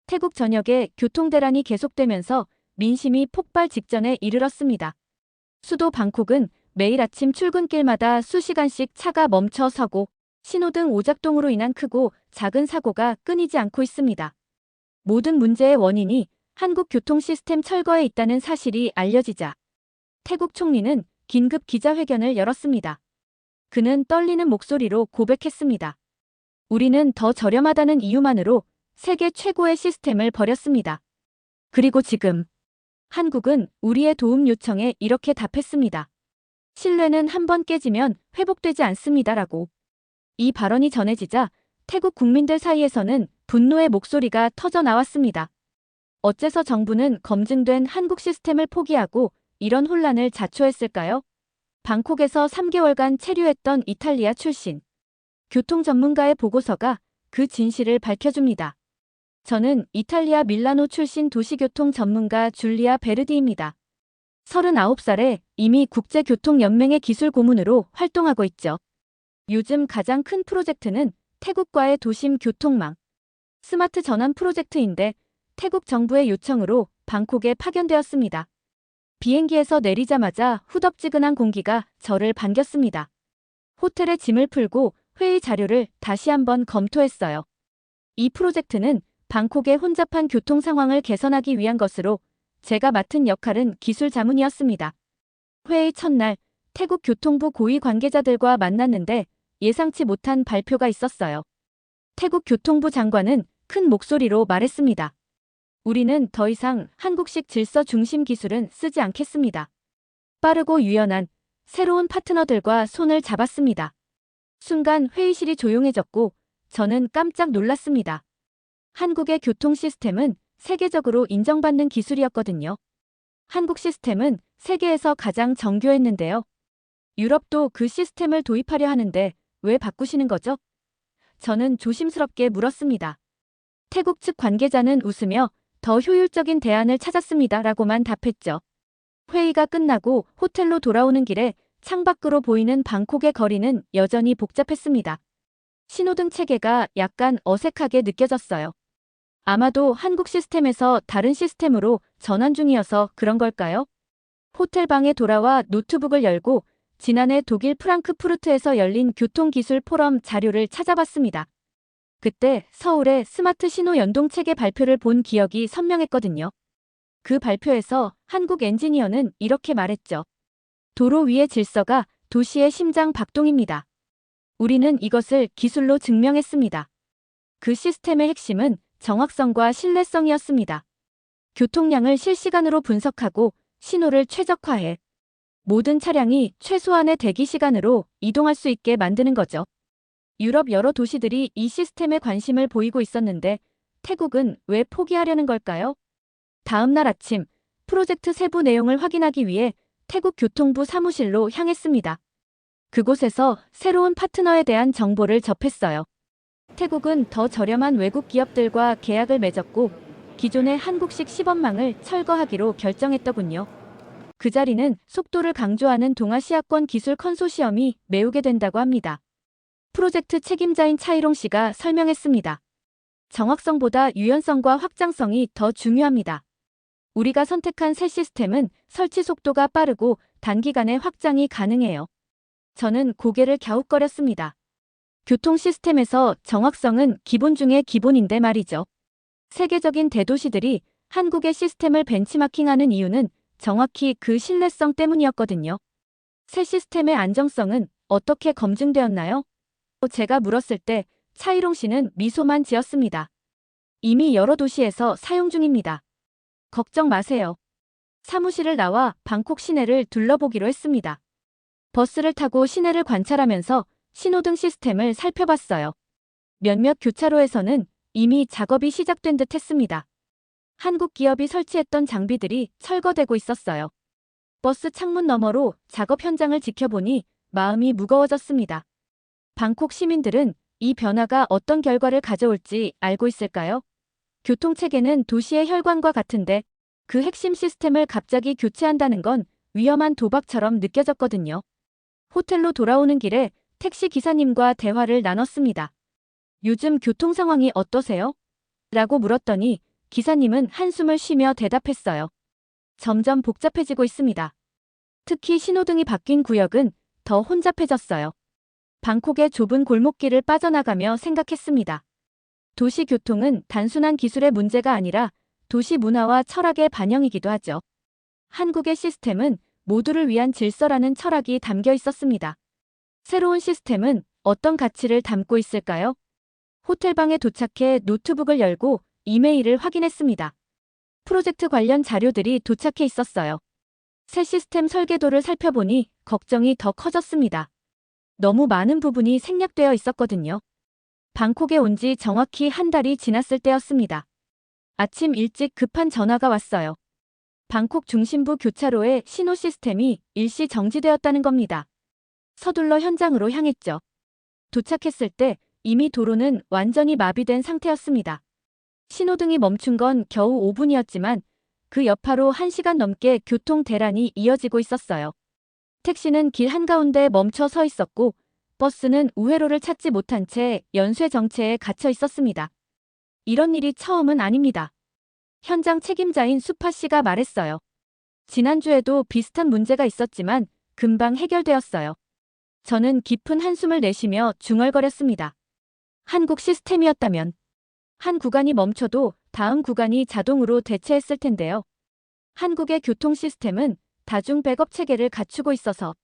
태국 전역에 교통대란이 계속되면서 민심이 폭발 직전에 이르렀습니다. 수도 방콕은 매일 아침 출근길마다 수시간씩 차가 멈춰 서고 신호등 오작동으로 인한 크고 작은 사고가 끊이지 않고 있습니다. 모든 문제의 원인이 한국 교통 시스템 철거에 있다는 사실이 알려지자 태국 총리는 긴급 기자회견을 열었습니다. 그는 떨리는 목소리로 고백했습니다. 우리는 더 저렴하다는 이유만으로 세계 최고의 시스템을 버렸습니다. 그리고 지금 한국은 우리의 도움 요청에 이렇게 답했습니다. 신뢰는 한번 깨지면 회복되지 않습니다라고. 이 발언이 전해지자 태국 국민들 사이에서는 분노의 목소리가 터져 나왔습니다. 어째서 정부는 검증된 한국 시스템을 포기하고 이런 혼란을 자초했을까요? 방콕에서 3개월간 체류했던 이탈리아 출신 교통 전문가의 보고서가 그 진실을 밝혀줍니다. 저는 이탈리아 밀라노 출신 도시교통 전문가 줄리아 베르디입니다. 39살에 이미 국제교통연맹의 기술 고문으로 활동하고 있죠. 요즘 가장 큰 프로젝트는 태국과의 도심 교통망 스마트 전환 프로젝트인데 태국 정부의 요청으로 방콕에 파견되었습니다. 비행기에서 내리자마자 후덥지근한 공기가 저를 반겼습니다. 호텔에 짐을 풀고 회의 자료를 다시 한번 검토했어요. 이 프로젝트는 방콕의 혼잡한 교통 상황을 개선하기 위한 것으로 제가 맡은 역할은 기술 자문이었습니다. 회의 첫날 태국 교통부 고위 관계자들과 만났는데 예상치 못한 발표가 있었어요. 태국 교통부 장관은 큰 목소리로 말했습니다. 우리는 더 이상 한국식 질서 중심 기술은 쓰지 않겠습니다. 빠르고 유연한 새로운 파트너들과 손을 잡았습니다. 순간 회의실이 조용해졌고 저는 깜짝 놀랐습니다. 한국의 교통 시스템은 세계적으로 인정받는 기술이었거든요. 한국 시스템은 세계에서 가장 정교했는데요. 유럽도 그 시스템을 도입하려 하는데 왜 바꾸시는 거죠? 저는 조심스럽게 물었습니다. 태국 측 관계자는 웃으며 더 효율적인 대안을 찾았습니다. 라고만 답했죠. 회의가 끝나고 호텔로 돌아오는 길에 창밖으로 보이는 방콕의 거리는 여전히 복잡했습니다. 신호등 체계가 약간 어색하게 느껴졌어요. 아마도 한국 시스템에서 다른 시스템으로 전환 중이어서 그런 걸까요? 호텔 방에 돌아와 노트북을 열고 지난해 독일 프랑크푸르트에서 열린 교통기술 포럼 자료를 찾아봤습니다. 그때 서울의 스마트 신호 연동 체계 발표를 본 기억이 선명했거든요. 그 발표에서 한국 엔지니어는 이렇게 말했죠. 도로 위의 질서가 도시의 심장 박동입니다. 우리는 이것을 기술로 증명했습니다. 그 시스템의 핵심은 정확성과 신뢰성이었습니다. 교통량을 실시간으로 분석하고 신호를 최적화해 모든 차량이 최소한의 대기 시간으로 이동할 수 있게 만드는 거죠. 유럽 여러 도시들이 이 시스템에 관심을 보이고 있었는데 태국은 왜 포기하려는 걸까요? 다음 날 아침 프로젝트 세부 내용을 확인하기 위해 태국 교통부 사무실로 향했습니다. 그곳에서 새로운 파트너에 대한 정보를 접했어요. 태국은 더 저렴한 외국 기업들과 계약을 맺었고 기존의 한국식 시범망을 철거하기로 결정했더군요. 그 자리는 속도를 강조하는 동아시아권 기술 컨소시엄이 메우게 된다고 합니다. 프로젝트 책임자인 차이롱 씨가 설명했습니다. 정확성보다 유연성과 확장성이 더 중요합니다. 우리가 선택한 새 시스템은 설치 속도가 빠르고 단기간에 확장이 가능해요. 저는 고개를 갸웃거렸습니다. 교통 시스템에서 정확성은 기본 중의 기본인데 말이죠. 세계적인 대도시들이 한국의 시스템을 벤치마킹하는 이유는 정확히 그 신뢰성 때문이었거든요. 새 시스템의 안정성은 어떻게 검증되었나요? 제가 물었을 때 차이롱 씨는 미소만 지었습니다. 이미 여러 도시에서 사용 중입니다. 걱정 마세요. 사무실을 나와 방콕 시내를 둘러보기로 했습니다. 버스를 타고 시내를 관찰하면서 신호등 시스템을 살펴봤어요. 몇몇 교차로에서는 이미 작업이 시작된 듯 했습니다. 한국 기업이 설치했던 장비들이 철거되고 있었어요. 버스 창문 너머로 작업 현장을 지켜보니 마음이 무거워졌습니다. 방콕 시민들은 이 변화가 어떤 결과를 가져올지 알고 있을까요? 교통체계는 도시의 혈관과 같은데 그 핵심 시스템을 갑자기 교체한다는 건 위험한 도박처럼 느껴졌거든요. 호텔로 돌아오는 길에 택시 기사님과 대화를 나눴습니다. 요즘 교통 상황이 어떠세요? 라고 물었더니 기사님은 한숨을 쉬며 대답했어요. 점점 복잡해지고 있습니다. 특히 신호등이 바뀐 구역은 더 혼잡해졌어요. 방콕의 좁은 골목길을 빠져나가며 생각했습니다. 도시 교통은 단순한 기술의 문제가 아니라 도시 문화와 철학의 반영이기도 하죠. 한국의 시스템은 모두를 위한 질서라는 철학이 담겨 있었습니다. 새로운 시스템은 어떤 가치를 담고 있을까요? 호텔방에 도착해 노트북을 열고 이메일을 확인했습니다. 프로젝트 관련 자료들이 도착해 있었어요. 새 시스템 설계도를 살펴보니 걱정이 더 커졌습니다. 너무 많은 부분이 생략되어 있었거든요. 방콕에 온 지 정확히 한 달이 지났을 때였습니다. 아침 일찍 급한 전화가 왔어요. 방콕 중심부 교차로의 신호 시스템이 일시 정지되었다는 겁니다. 서둘러 현장으로 향했죠. 도착했을 때 이미 도로는 완전히 마비된 상태였습니다. 신호등이 멈춘 건 겨우 5분이었지만 그 여파로 1시간 넘게 교통 대란이 이어지고 있었어요. 택시는 길 한가운데 멈춰 서 있었고 버스는 우회로를 찾지 못한 채 연쇄 정체에 갇혀 있었습니다. 이런 일이 처음은 아닙니다. 현장 책임자인 수파 씨가 말했어요. 지난주에도 비슷한 문제가 있었지만 금방 해결되었어요. 저는 깊은 한숨을 내쉬며 중얼거렸습니다. 한국 시스템이었다면 한 구간이 멈춰도 다음 구간이 자동으로 대체했을 텐데요. 한국의 교통 시스템은 다중 백업 체계를 갖추고 있어서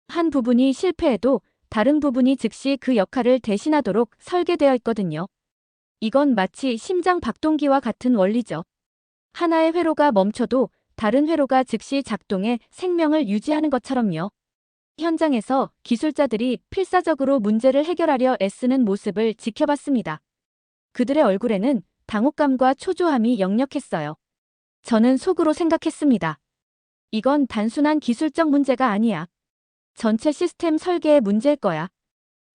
한 부분이 실패해도 다른 부분이 즉시 그 역할을 대신하도록 설계되어 있거든요. 이건 마치 심장 박동기와 같은 원리죠. 하나의 회로가 멈춰도 다른 회로가 즉시 작동해 생명을 유지하는 것처럼요. 현장에서 기술자들이 필사적으로 문제를 해결하려 애쓰는 모습을 지켜봤습니다. 그들의 얼굴에는 당혹감과 초조함이 역력했어요. 저는 속으로 생각했습니다. 이건 단순한 기술적 문제가 아니야. 전체 시스템 설계의 문제일 거야.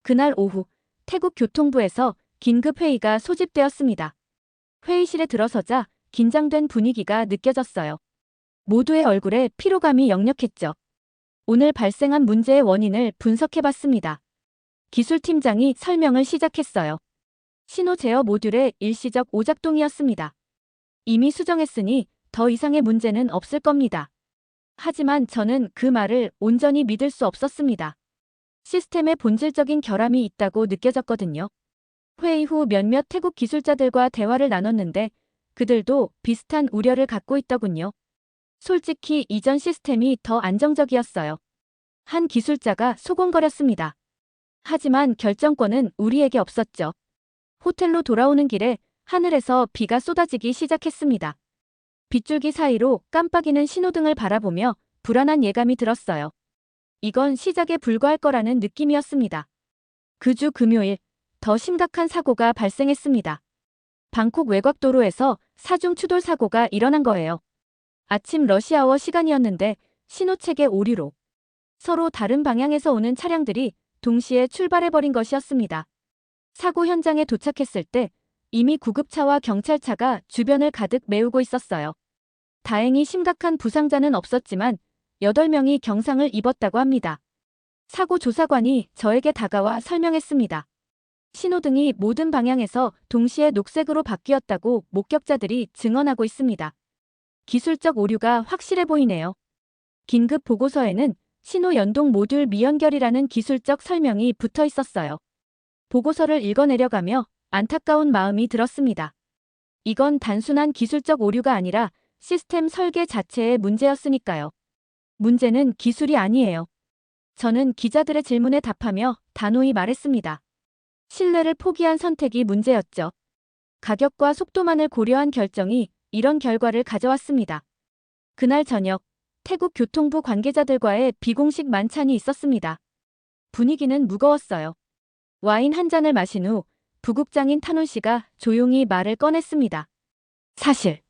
그날 오후 태국 교통부에서 긴급 회의가 소집되었습니다. 회의실에 들어서자 긴장된 분위기가 느껴졌어요. 모두의 얼굴에 피로감이 역력했죠. 오늘 발생한 문제의 원인을 분석해봤습니다. 기술팀장이 설명을 시작했어요. 신호 제어 모듈의 일시적 오작동이었습니다. 이미 수정했으니 더 이상의 문제는 없을 겁니다. 하지만 저는 그 말을 온전히 믿을 수 없었습니다. 시스템에 본질적인 결함이 있다고 느껴졌거든요. 회의 후 몇몇 태국 기술자들과 대화를 나눴는데 그들도 비슷한 우려를 갖고 있더군요. 솔직히 이전 시스템이 더 안정적이었어요. 한 기술자가 소곤거렸습니다. 하지만 결정권은 우리에게 없었죠. 호텔로 돌아오는 길에 하늘에서 비가 쏟아지기 시작했습니다. 빗줄기 사이로 깜빡이는 신호등을 바라보며 불안한 예감이 들었어요. 이건 시작에 불과할 거라는 느낌이었습니다. 그 주 금요일, 더 심각한 사고가 발생했습니다. 방콕 외곽도로에서 사중 추돌 사고가 일어난 거예요. 아침 러시아워 시간이었는데 신호체계 오류로 서로 다른 방향에서 오는 차량들이 동시에 출발해버린 것이었습니다. 사고 현장에 도착했을 때 이미 구급차와 경찰차가 주변을 가득 메우고 있었어요. 다행히 심각한 부상자는 없었지만 8명이 경상을 입었다고 합니다. 사고 조사관이 저에게 다가와 설명했습니다. 신호등이 모든 방향에서 동시에 녹색으로 바뀌었다고 목격자들이 증언하고 있습니다. 기술적 오류가 확실해 보이네요. 긴급 보고서에는 신호 연동 모듈 미연결이라는 기술적 설명이 붙어 있었어요. 보고서를 읽어내려가며 안타까운 마음이 들었습니다. 이건 단순한 기술적 오류가 아니라 시스템 설계 자체의 문제였으니까요. 문제는 기술이 아니에요. 저는 기자들의 질문에 답하며 단호히 말했습니다. 신뢰를 포기한 선택이 문제였죠. 가격과 속도만을 고려한 결정이 이런 결과를 가져왔습니다. 그날 저녁, 태국 교통부 관계자들과의 비공식 만찬이 있었습니다. 분위기는 무거웠어요. 와인 한 잔을 마신 후 부국장인 타논 씨가 조용히 말을 꺼냈습니다. 사실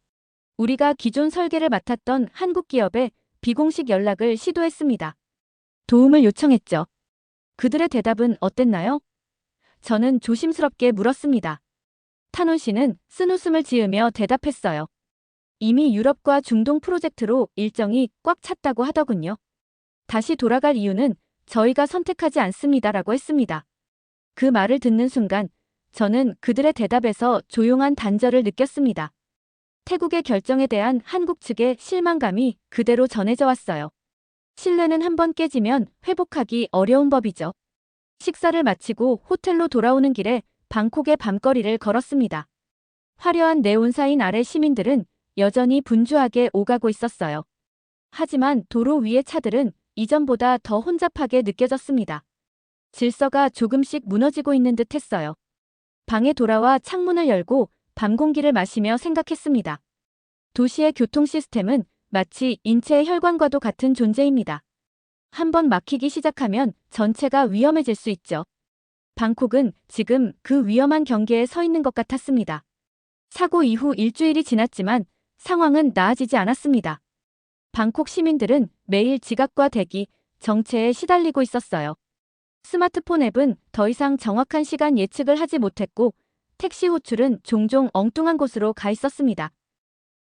우리가 기존 설계를 맡았던 한국 기업에 비공식 연락을 시도했습니다. 도움을 요청했죠. 그들의 대답은 어땠나요? 저는 조심스럽게 물었습니다. 타논 씨는 쓴웃음을 지으며 대답했어요. 이미 유럽과 중동 프로젝트로 일정이 꽉 찼다고 하더군요. 다시 돌아갈 이유는 저희가 선택하지 않습니다라고 했습니다. 그 말을 듣는 순간 저는 그들의 대답에서 조용한 단절을 느꼈습니다. 태국의 결정에 대한 한국 측의 실망감이 그대로 전해져 왔어요. 신뢰는 한번 깨지면 회복하기 어려운 법이죠. 식사를 마치고 호텔로 돌아오는 길에 방콕의 밤거리를 걸었습니다. 화려한 네온사인 아래 시민들은 여전히 분주하게 오가고 있었어요. 하지만 도로 위의 차들은 이전보다 더 혼잡하게 느껴졌습니다. 질서가 조금씩 무너지고 있는 듯 했어요. 방에 돌아와 창문을 열고 밤 공기를 마시며 생각했습니다. 도시의 교통 시스템은 마치 인체의 혈관과도 같은 존재입니다. 한번 막히기 시작하면 전체가 위험해질 수 있죠. 방콕은 지금 그 위험한 경계에 서 있는 것 같았습니다. 사고 이후 일주일이 지났지만 상황은 나아지지 않았습니다. 방콕 시민들은 매일 지각과 대기, 정체에 시달리고 있었어요. 스마트폰 앱은 더 이상 정확한 시간 예측을 하지 못했고 택시 호출은 종종 엉뚱한 곳으로 가 있었습니다.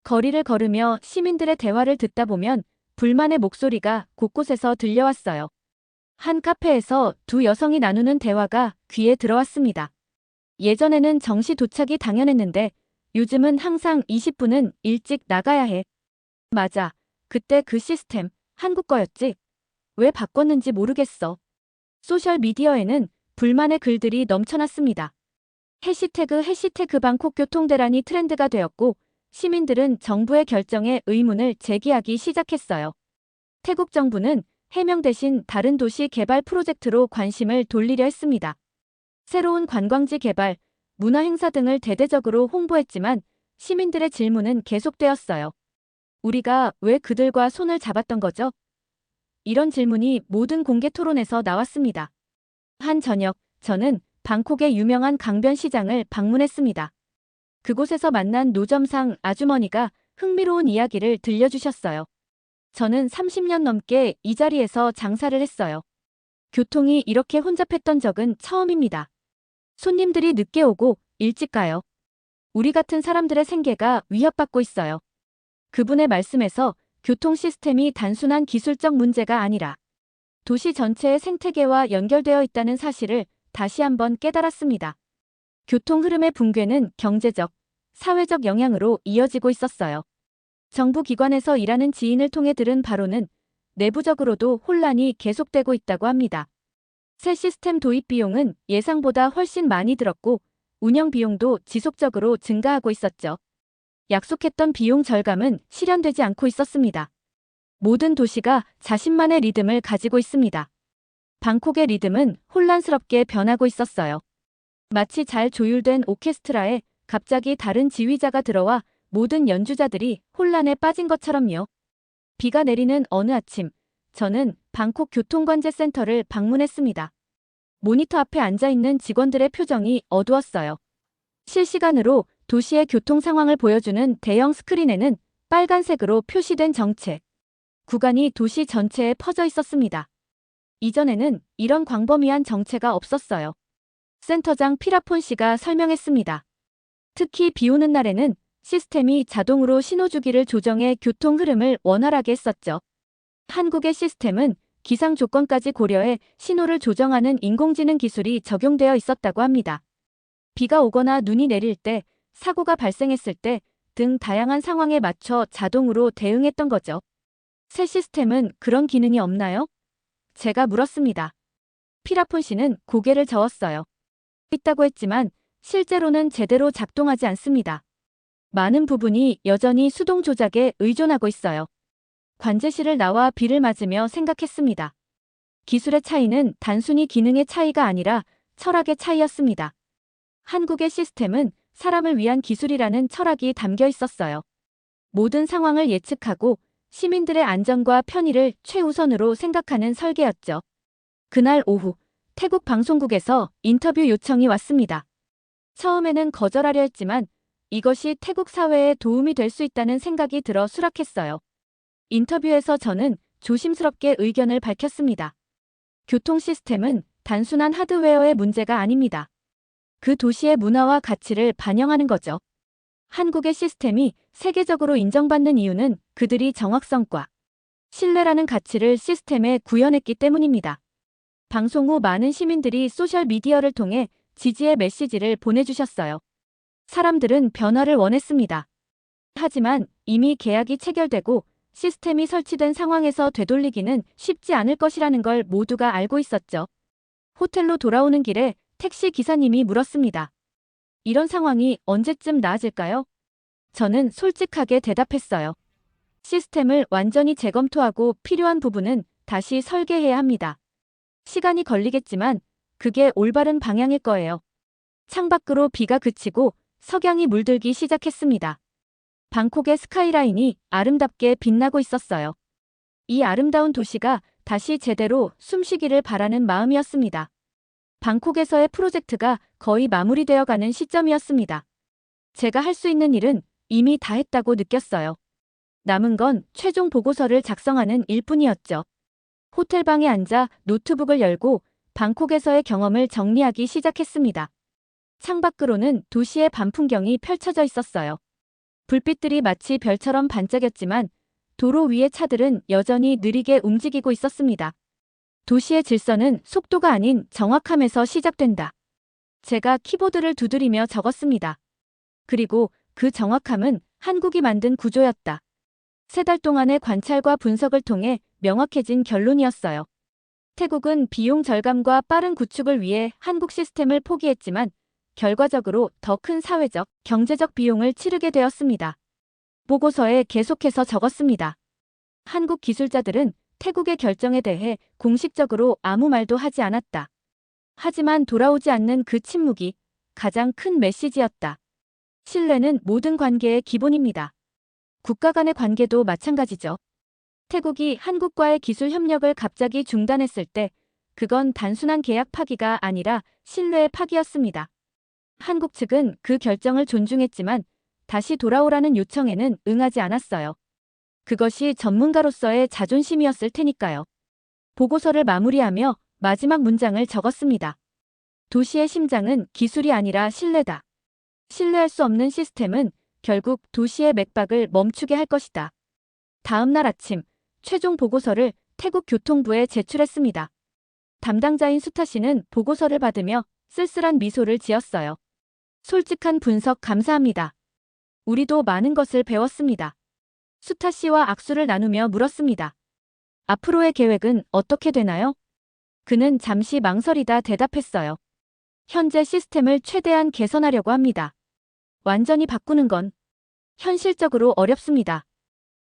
거리를 걸으며 시민들의 대화를 듣다 보면 불만의 목소리가 곳곳에서 들려왔어요. 한 카페에서 두 여성이 나누는 대화가 귀에 들어왔습니다. 예전에는 정시 도착이 당연했는데 요즘은 항상 20분은 일찍 나가야 해. 맞아. 그때 그 시스템 한국 거였지? 왜 바꿨는지 모르겠어. 소셜미디어에는 불만의 글들이 넘쳐났습니다. 해시태그 방콕 교통대란이 트렌드가 되었고 시민들은 정부의 결정에 의문을 제기하기 시작했어요. 태국 정부는 해명 대신 다른 도시 개발 프로젝트로 관심을 돌리려 했습니다. 새로운 관광지 개발, 문화행사 등을 대대적으로 홍보했지만 시민들의 질문은 계속되었어요. 우리가 왜 그들과 손을 잡았던 거죠? 이런 질문이 모든 공개 토론에서 나왔습니다. 한 저녁, 저는 방콕의 유명한 강변 시장을 방문했습니다. 그곳에서 만난 노점상 아주머니가 흥미로운 이야기를 들려주셨어요. 저는 30년 넘게 이 자리에서 장사를 했어요. 교통이 이렇게 혼잡했던 적은 처음입니다. 손님들이 늦게 오고 일찍 가요. 우리 같은 사람들의 생계가 위협받고 있어요. 그분의 말씀에서 교통 시스템이 단순한 기술적 문제가 아니라 도시 전체의 생태계와 연결되어 있다는 사실을 다시 한번 깨달았습니다. 교통 흐름의 붕괴는 경제적, 사회적 영향으로 이어지고 있었어요. 정부 기관에서 일하는 지인을 통해 들은 바로는 내부적으로도 혼란이 계속되고 있다고 합니다. 새 시스템 도입 비용은 예상보다 훨씬 많이 들었고 운영 비용도 지속적으로 증가하고 있었죠. 약속했던 비용 절감은 실현되지 않고 있었습니다. 모든 도시가 자신만의 리듬을 가지고 있습니다. 방콕의 리듬은 혼란스럽게 변하고 있었어요. 마치 잘 조율된 오케스트라에 갑자기 다른 지휘자가 들어와 모든 연주자들이 혼란에 빠진 것처럼요. 비가 내리는 어느 아침, 저는 방콕 교통관제센터를 방문했습니다. 모니터 앞에 앉아있는 직원들의 표정이 어두웠어요. 실시간으로 도시의 교통 상황을 보여주는 대형 스크린에는 빨간색으로 표시된 정체 구간이 도시 전체에 퍼져 있었습니다. 이전에는 이런 광범위한 정체가 없었어요. 센터장 피라폰 씨가 설명했습니다. 특히 비 오는 날에는 시스템이 자동으로 신호주기를 조정해 교통 흐름을 원활하게 했었죠. 한국의 시스템은 기상 조건까지 고려해 신호를 조정하는 인공지능 기술이 적용되어 있었다고 합니다. 비가 오거나 눈이 내릴 때, 사고가 발생했을 때 등 다양한 상황에 맞춰 자동으로 대응했던 거죠. 새 시스템은 그런 기능이 없나요? 제가 물었습니다. 피라폰 씨는 고개를 저었어요. 있다고 했지만 실제로는 제대로 작동하지 않습니다. 많은 부분이 여전히 수동 조작에 의존하고 있어요. 관제실을 나와 비를 맞으며 생각했습니다. 기술의 차이는 단순히 기능의 차이가 아니라 철학의 차이였습니다. 한국의 시스템은 사람을 위한 기술이라는 철학이 담겨 있었어요. 모든 상황을 예측하고 시민들의 안전과 편의를 최우선으로 생각하는 설계였죠. 그날 오후, 태국 방송국에서 인터뷰 요청이 왔습니다. 처음에는 거절하려 했지만 이것이 태국 사회에 도움이 될 수 있다는 생각이 들어 수락했어요. 인터뷰에서 저는 조심스럽게 의견을 밝혔습니다. 교통 시스템은 단순한 하드웨어의 문제가 아닙니다. 그 도시의 문화와 가치를 반영하는 거죠. 한국의 시스템이 세계적으로 인정받는 이유는 그들이 정확성과 신뢰라는 가치를 시스템에 구현했기 때문입니다. 방송 후 많은 시민들이 소셜미디어를 통해 지지의 메시지를 보내주셨어요. 사람들은 변화를 원했습니다. 하지만 이미 계약이 체결되고 시스템이 설치된 상황에서 되돌리기는 쉽지 않을 것이라는 걸 모두가 알고 있었죠. 호텔로 돌아오는 길에 택시 기사님이 물었습니다. 이런 상황이 언제쯤 나아질까요? 저는 솔직하게 대답했어요. 시스템을 완전히 재검토하고 필요한 부분은 다시 설계해야 합니다. 시간이 걸리겠지만 그게 올바른 방향일 거예요. 창밖으로 비가 그치고 석양이 물들기 시작했습니다. 방콕의 스카이라인이 아름답게 빛나고 있었어요. 이 아름다운 도시가 다시 제대로 숨쉬기를 바라는 마음이었습니다. 방콕에서의 프로젝트가 거의 마무리되어 가는 시점이었습니다. 제가 할 수 있는 일은 이미 다 했다고 느꼈어요. 남은 건 최종 보고서를 작성하는 일뿐이었죠. 호텔방에 앉아 노트북을 열고 방콕에서의 경험을 정리하기 시작했습니다. 창밖으로는 도시의 밤 풍경이 펼쳐져 있었어요. 불빛들이 마치 별처럼 반짝였지만 도로 위의 차들은 여전히 느리게 움직이고 있었습니다. 도시의 질서는 속도가 아닌 정확함에서 시작된다. 제가 키보드를 두드리며 적었습니다. 그리고 그 정확함은 한국이 만든 구조였다. 3달 동안의 관찰과 분석을 통해 명확해진 결론이었어요. 태국은 비용 절감과 빠른 구축을 위해 한국 시스템을 포기했지만 결과적으로 더 큰 사회적, 경제적 비용을 치르게 되었습니다. 보고서에 계속해서 적었습니다. 한국 기술자들은 태국의 결정에 대해 공식적으로 아무 말도 하지 않았다. 하지만 돌아오지 않는 그 침묵이 가장 큰 메시지였다. 신뢰는 모든 관계의 기본입니다. 국가 간의 관계도 마찬가지죠. 태국이 한국과의 기술 협력을 갑자기 중단했을 때 그건 단순한 계약 파기가 아니라 신뢰의 파기였습니다. 한국 측은 그 결정을 존중했지만 다시 돌아오라는 요청에는 응하지 않았어요. 그것이 전문가로서의 자존심이었을 테니까요. 보고서를 마무리하며 마지막 문장을 적었습니다. 도시의 심장은 기술이 아니라 신뢰다. 신뢰할 수 없는 시스템은 결국 도시의 맥박을 멈추게 할 것이다. 다음 날 아침, 최종 보고서를 태국 교통부에 제출했습니다. 담당자인 수타 씨는 보고서를 받으며 쓸쓸한 미소를 지었어요. 솔직한 분석 감사합니다. 우리도 많은 것을 배웠습니다. 수타 씨와 악수를 나누며 물었습니다. 앞으로의 계획은 어떻게 되나요? 그는 잠시 망설이다 대답했어요. 현재 시스템을 최대한 개선하려고 합니다. 완전히 바꾸는 건 현실적으로 어렵습니다.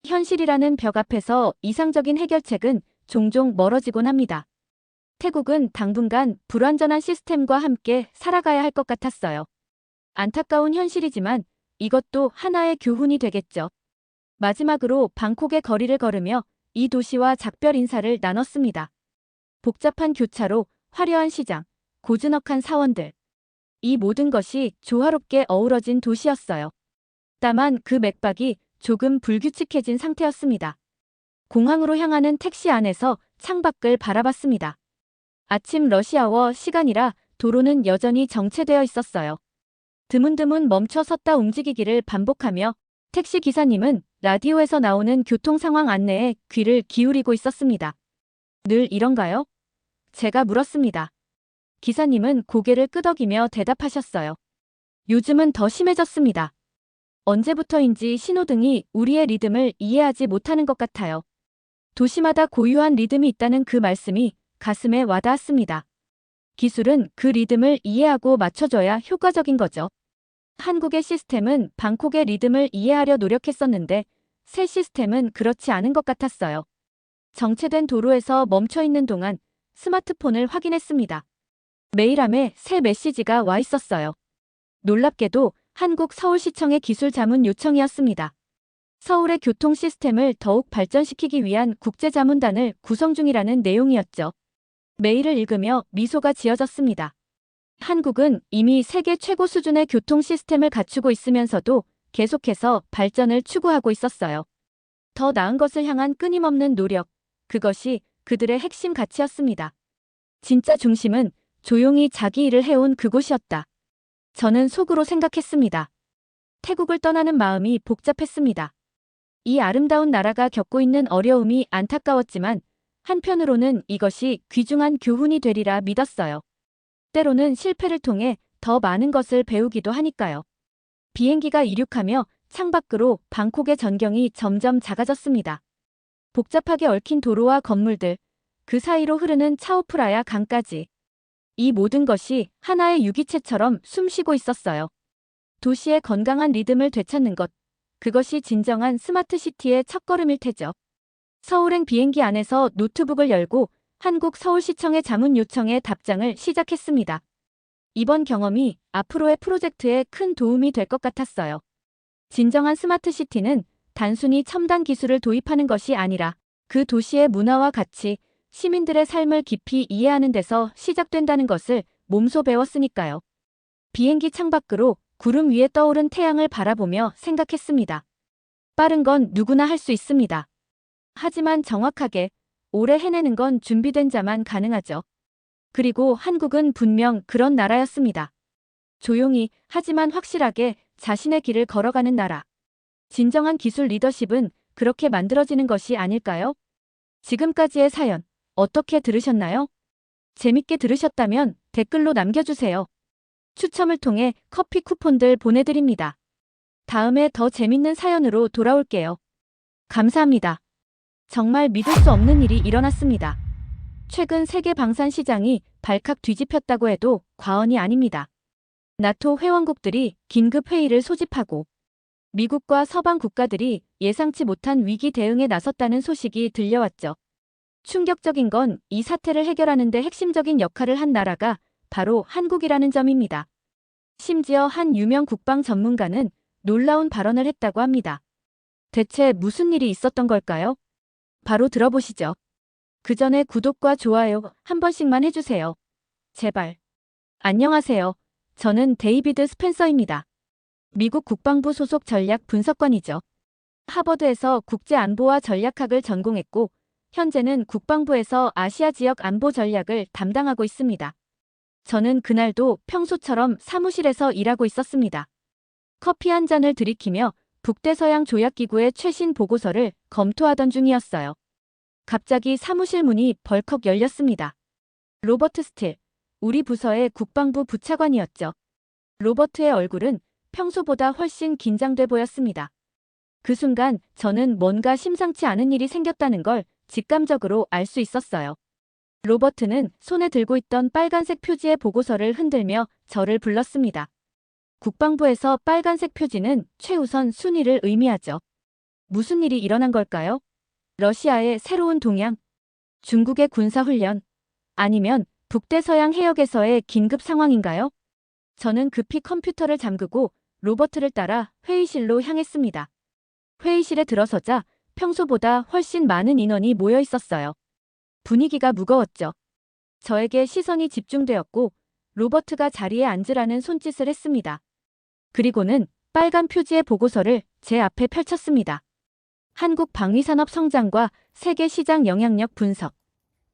현실이라는 벽 앞에서 이상적인 해결책은 종종 멀어지곤 합니다. 태국은 당분간 불완전한 시스템과 함께 살아가야 할 것 같았어요. 안타까운 현실이지만 이것도 하나의 교훈이 되겠죠. 마지막으로 방콕의 거리를 걸으며 이 도시와 작별 인사를 나눴습니다. 복잡한 교차로, 화려한 시장, 고즈넉한 사원들. 이 모든 것이 조화롭게 어우러진 도시였어요. 다만 그 맥박이 조금 불규칙해진 상태였습니다. 공항으로 향하는 택시 안에서 창밖을 바라봤습니다. 아침 러시아워 시간이라 도로는 여전히 정체되어 있었어요. 드문드문 멈춰 섰다 움직이기를 반복하며 택시 기사님은 라디오에서 나오는 교통 상황 안내에 귀를 기울이고 있었습니다. 늘 이런가요? 제가 물었습니다. 기사님은 고개를 끄덕이며 대답하셨어요. 요즘은 더 심해졌습니다. 언제부터인지 신호등이 우리의 리듬을 이해하지 못하는 것 같아요. 도시마다 고유한 리듬이 있다는 그 말씀이 가슴에 와닿았습니다. 기술은 그 리듬을 이해하고 맞춰줘야 효과적인 거죠. 한국의 시스템은 방콕의 리듬을 이해하려 노력했었는데 새 시스템은 그렇지 않은 것 같았어요. 정체된 도로에서 멈춰 있는 동안 스마트폰을 확인했습니다. 메일함에 새 메시지가 와 있었어요. 놀랍게도 한국 서울시청의 기술 자문 요청이었습니다. 서울의 교통 시스템을 더욱 발전시키기 위한 국제자문단을 구성 중이라는 내용이었죠. 메일을 읽으며 미소가 지어졌습니다. 한국은 이미 세계 최고 수준의 교통 시스템을 갖추고 있으면서도 계속해서 발전을 추구하고 있었어요. 더 나은 것을 향한 끊임없는 노력, 그것이 그들의 핵심 가치였습니다. 진짜 중심은 조용히 자기 일을 해온 그곳이었다. 저는 속으로 생각했습니다. 태국을 떠나는 마음이 복잡했습니다. 이 아름다운 나라가 겪고 있는 어려움이 안타까웠지만 한편으로는 이것이 귀중한 교훈이 되리라 믿었어요. 때로는 실패를 통해 더 많은 것을 배우기도 하니까요. 비행기가 이륙하며 창밖으로 방콕의 전경이 점점 작아졌습니다. 복잡하게 얽힌 도로와 건물들, 그 사이로 흐르는 차오프라야 강까지. 이 모든 것이 하나의 유기체처럼 숨쉬고 있었어요. 도시의 건강한 리듬을 되찾는 것, 그것이 진정한 스마트 시티의 첫걸음일 테죠. 서울행 비행기 안에서 노트북을 열고 한국 서울시청의 자문 요청에 답장을 시작했습니다. 이번 경험이 앞으로의 프로젝트에 큰 도움이 될 것 같았어요. 진정한 스마트 시티는 단순히 첨단 기술을 도입하는 것이 아니라 그 도시의 문화와 가치, 시민들의 삶을 깊이 이해하는 데서 시작된다는 것을 몸소 배웠으니까요. 비행기 창밖으로 구름 위에 떠오른 태양을 바라보며 생각했습니다. 빠른 건 누구나 할 수 있습니다. 하지만 정확하게 오래 해내는 건 준비된 자만 가능하죠. 그리고 한국은 분명 그런 나라였습니다. 조용히 하지만 확실하게 자신의 길을 걸어가는 나라. 진정한 기술 리더십은 그렇게 만들어지는 것이 아닐까요? 지금까지의 사연 어떻게 들으셨나요? 재밌게 들으셨다면 댓글로 남겨주세요. 추첨을 통해 커피 쿠폰들 보내드립니다. 다음에 더 재밌는 사연으로 돌아올게요. 감사합니다. 정말 믿을 수 없는 일이 일어났습니다. 최근 세계 방산 시장이 발칵 뒤집혔다고 해도 과언이 아닙니다. 나토 회원국들이 긴급 회의를 소집하고 미국과 서방 국가들이 예상치 못한 위기 대응에 나섰다는 소식이 들려왔죠. 충격적인 건 이 사태를 해결하는 데 핵심적인 역할을 한 나라가 바로 한국이라는 점입니다. 심지어 한 유명 국방 전문가는 놀라운 발언을 했다고 합니다. 대체 무슨 일이 있었던 걸까요? 바로 들어보시죠. 그 전에 구독과 좋아요 한 번씩만 해주세요. 제발. 안녕하세요. 저는 데이비드 스펜서입니다. 미국 국방부 소속 전략 분석관이죠. 하버드에서 국제안보와 전략학을 전공했고 현재는 국방부에서 아시아 지역 안보 전략을 담당하고 있습니다. 저는 그날도 평소처럼 사무실에서 일하고 있었습니다. 커피 한 잔을 들이키며 북대서양 조약기구의 최신 보고서를 검토하던 중이었어요. 갑자기 사무실 문이 벌컥 열렸습니다. 로버트 스틸, 우리 부서의 국방부 부차관이었죠. 로버트의 얼굴은 평소보다 훨씬 긴장돼 보였습니다. 그 순간 저는 뭔가 심상치 않은 일이 생겼다는 걸 직감적으로 알 수 있었어요. 로버트는 손에 들고 있던 빨간색 표지의 보고서를 흔들며 저를 불렀습니다. 국방부에서 빨간색 표지는 최우선 순위를 의미하죠. 무슨 일이 일어난 걸까요? 러시아의 새로운 동향? 중국의 군사훈련? 아니면 북대서양 해역에서의 긴급 상황인가요? 저는 급히 컴퓨터를 잠그고 로버트를 따라 회의실로 향했습니다. 회의실에 들어서자 평소보다 훨씬 많은 인원이 모여 있었어요. 분위기가 무거웠죠. 저에게 시선이 집중되었고 로버트가 자리에 앉으라는 손짓을 했습니다. 그리고는 빨간 표지의 보고서를 제 앞에 펼쳤습니다. 한국 방위산업 성장과 세계 시장 영향력 분석.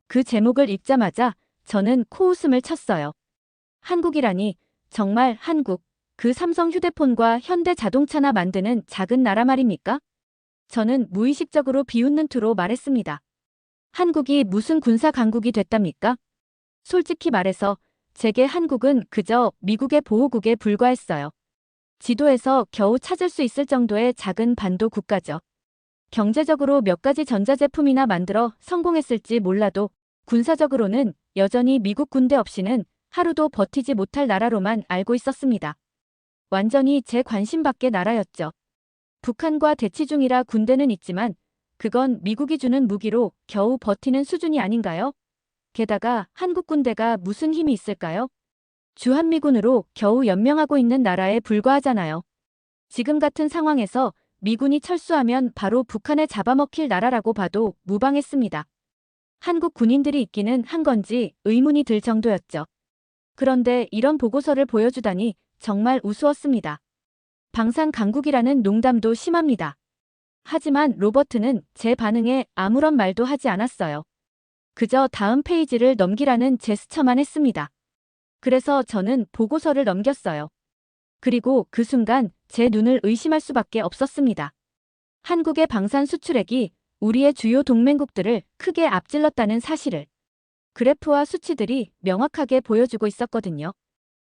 그 제목을 읽자마자 저는 코웃음을 쳤어요. 한국이라니, 정말 한국, 그 삼성 휴대폰과 현대 자동차나 만드는 작은 나라 말입니까? 저는 무의식적으로 비웃는 투로 말했습니다. 한국이 무슨 군사 강국이 됐답니까? 솔직히 말해서 제게 한국은 그저 미국의 보호국에 불과했어요. 지도에서 겨우 찾을 수 있을 정도의 작은 반도 국가죠. 경제적으로 몇 가지 전자제품이나 만들어 성공했을지 몰라도 군사적으로는 여전히 미국 군대 없이는 하루도 버티지 못할 나라로만 알고 있었습니다. 완전히 제 관심 밖의 나라였죠. 북한과 대치 중이라 군대는 있지만 그건 미국이 주는 무기로 겨우 버티는 수준이 아닌가요? 게다가 한국 군대가 무슨 힘이 있을까요? 주한미군으로 겨우 연명하고 있는 나라에 불과하잖아요. 지금 같은 상황에서 미군이 철수하면 바로 북한에 잡아먹힐 나라라고 봐도 무방했습니다. 한국 군인들이 있기는 한 건지 의문이 들 정도였죠. 그런데 이런 보고서를 보여주다니 정말 우스웠습니다. 방산 강국이라는 농담도 심합니다. 하지만 로버트는 제 반응에 아무런 말도 하지 않았어요. 그저 다음 페이지를 넘기라는 제스처만 했습니다. 그래서 저는 보고서를 넘겼어요. 그리고 그 순간 제 눈을 의심할 수밖에 없었습니다. 한국의 방산 수출액이 우리의 주요 동맹국들을 크게 앞질렀다는 사실을 그래프와 수치들이 명확하게 보여주고 있었거든요.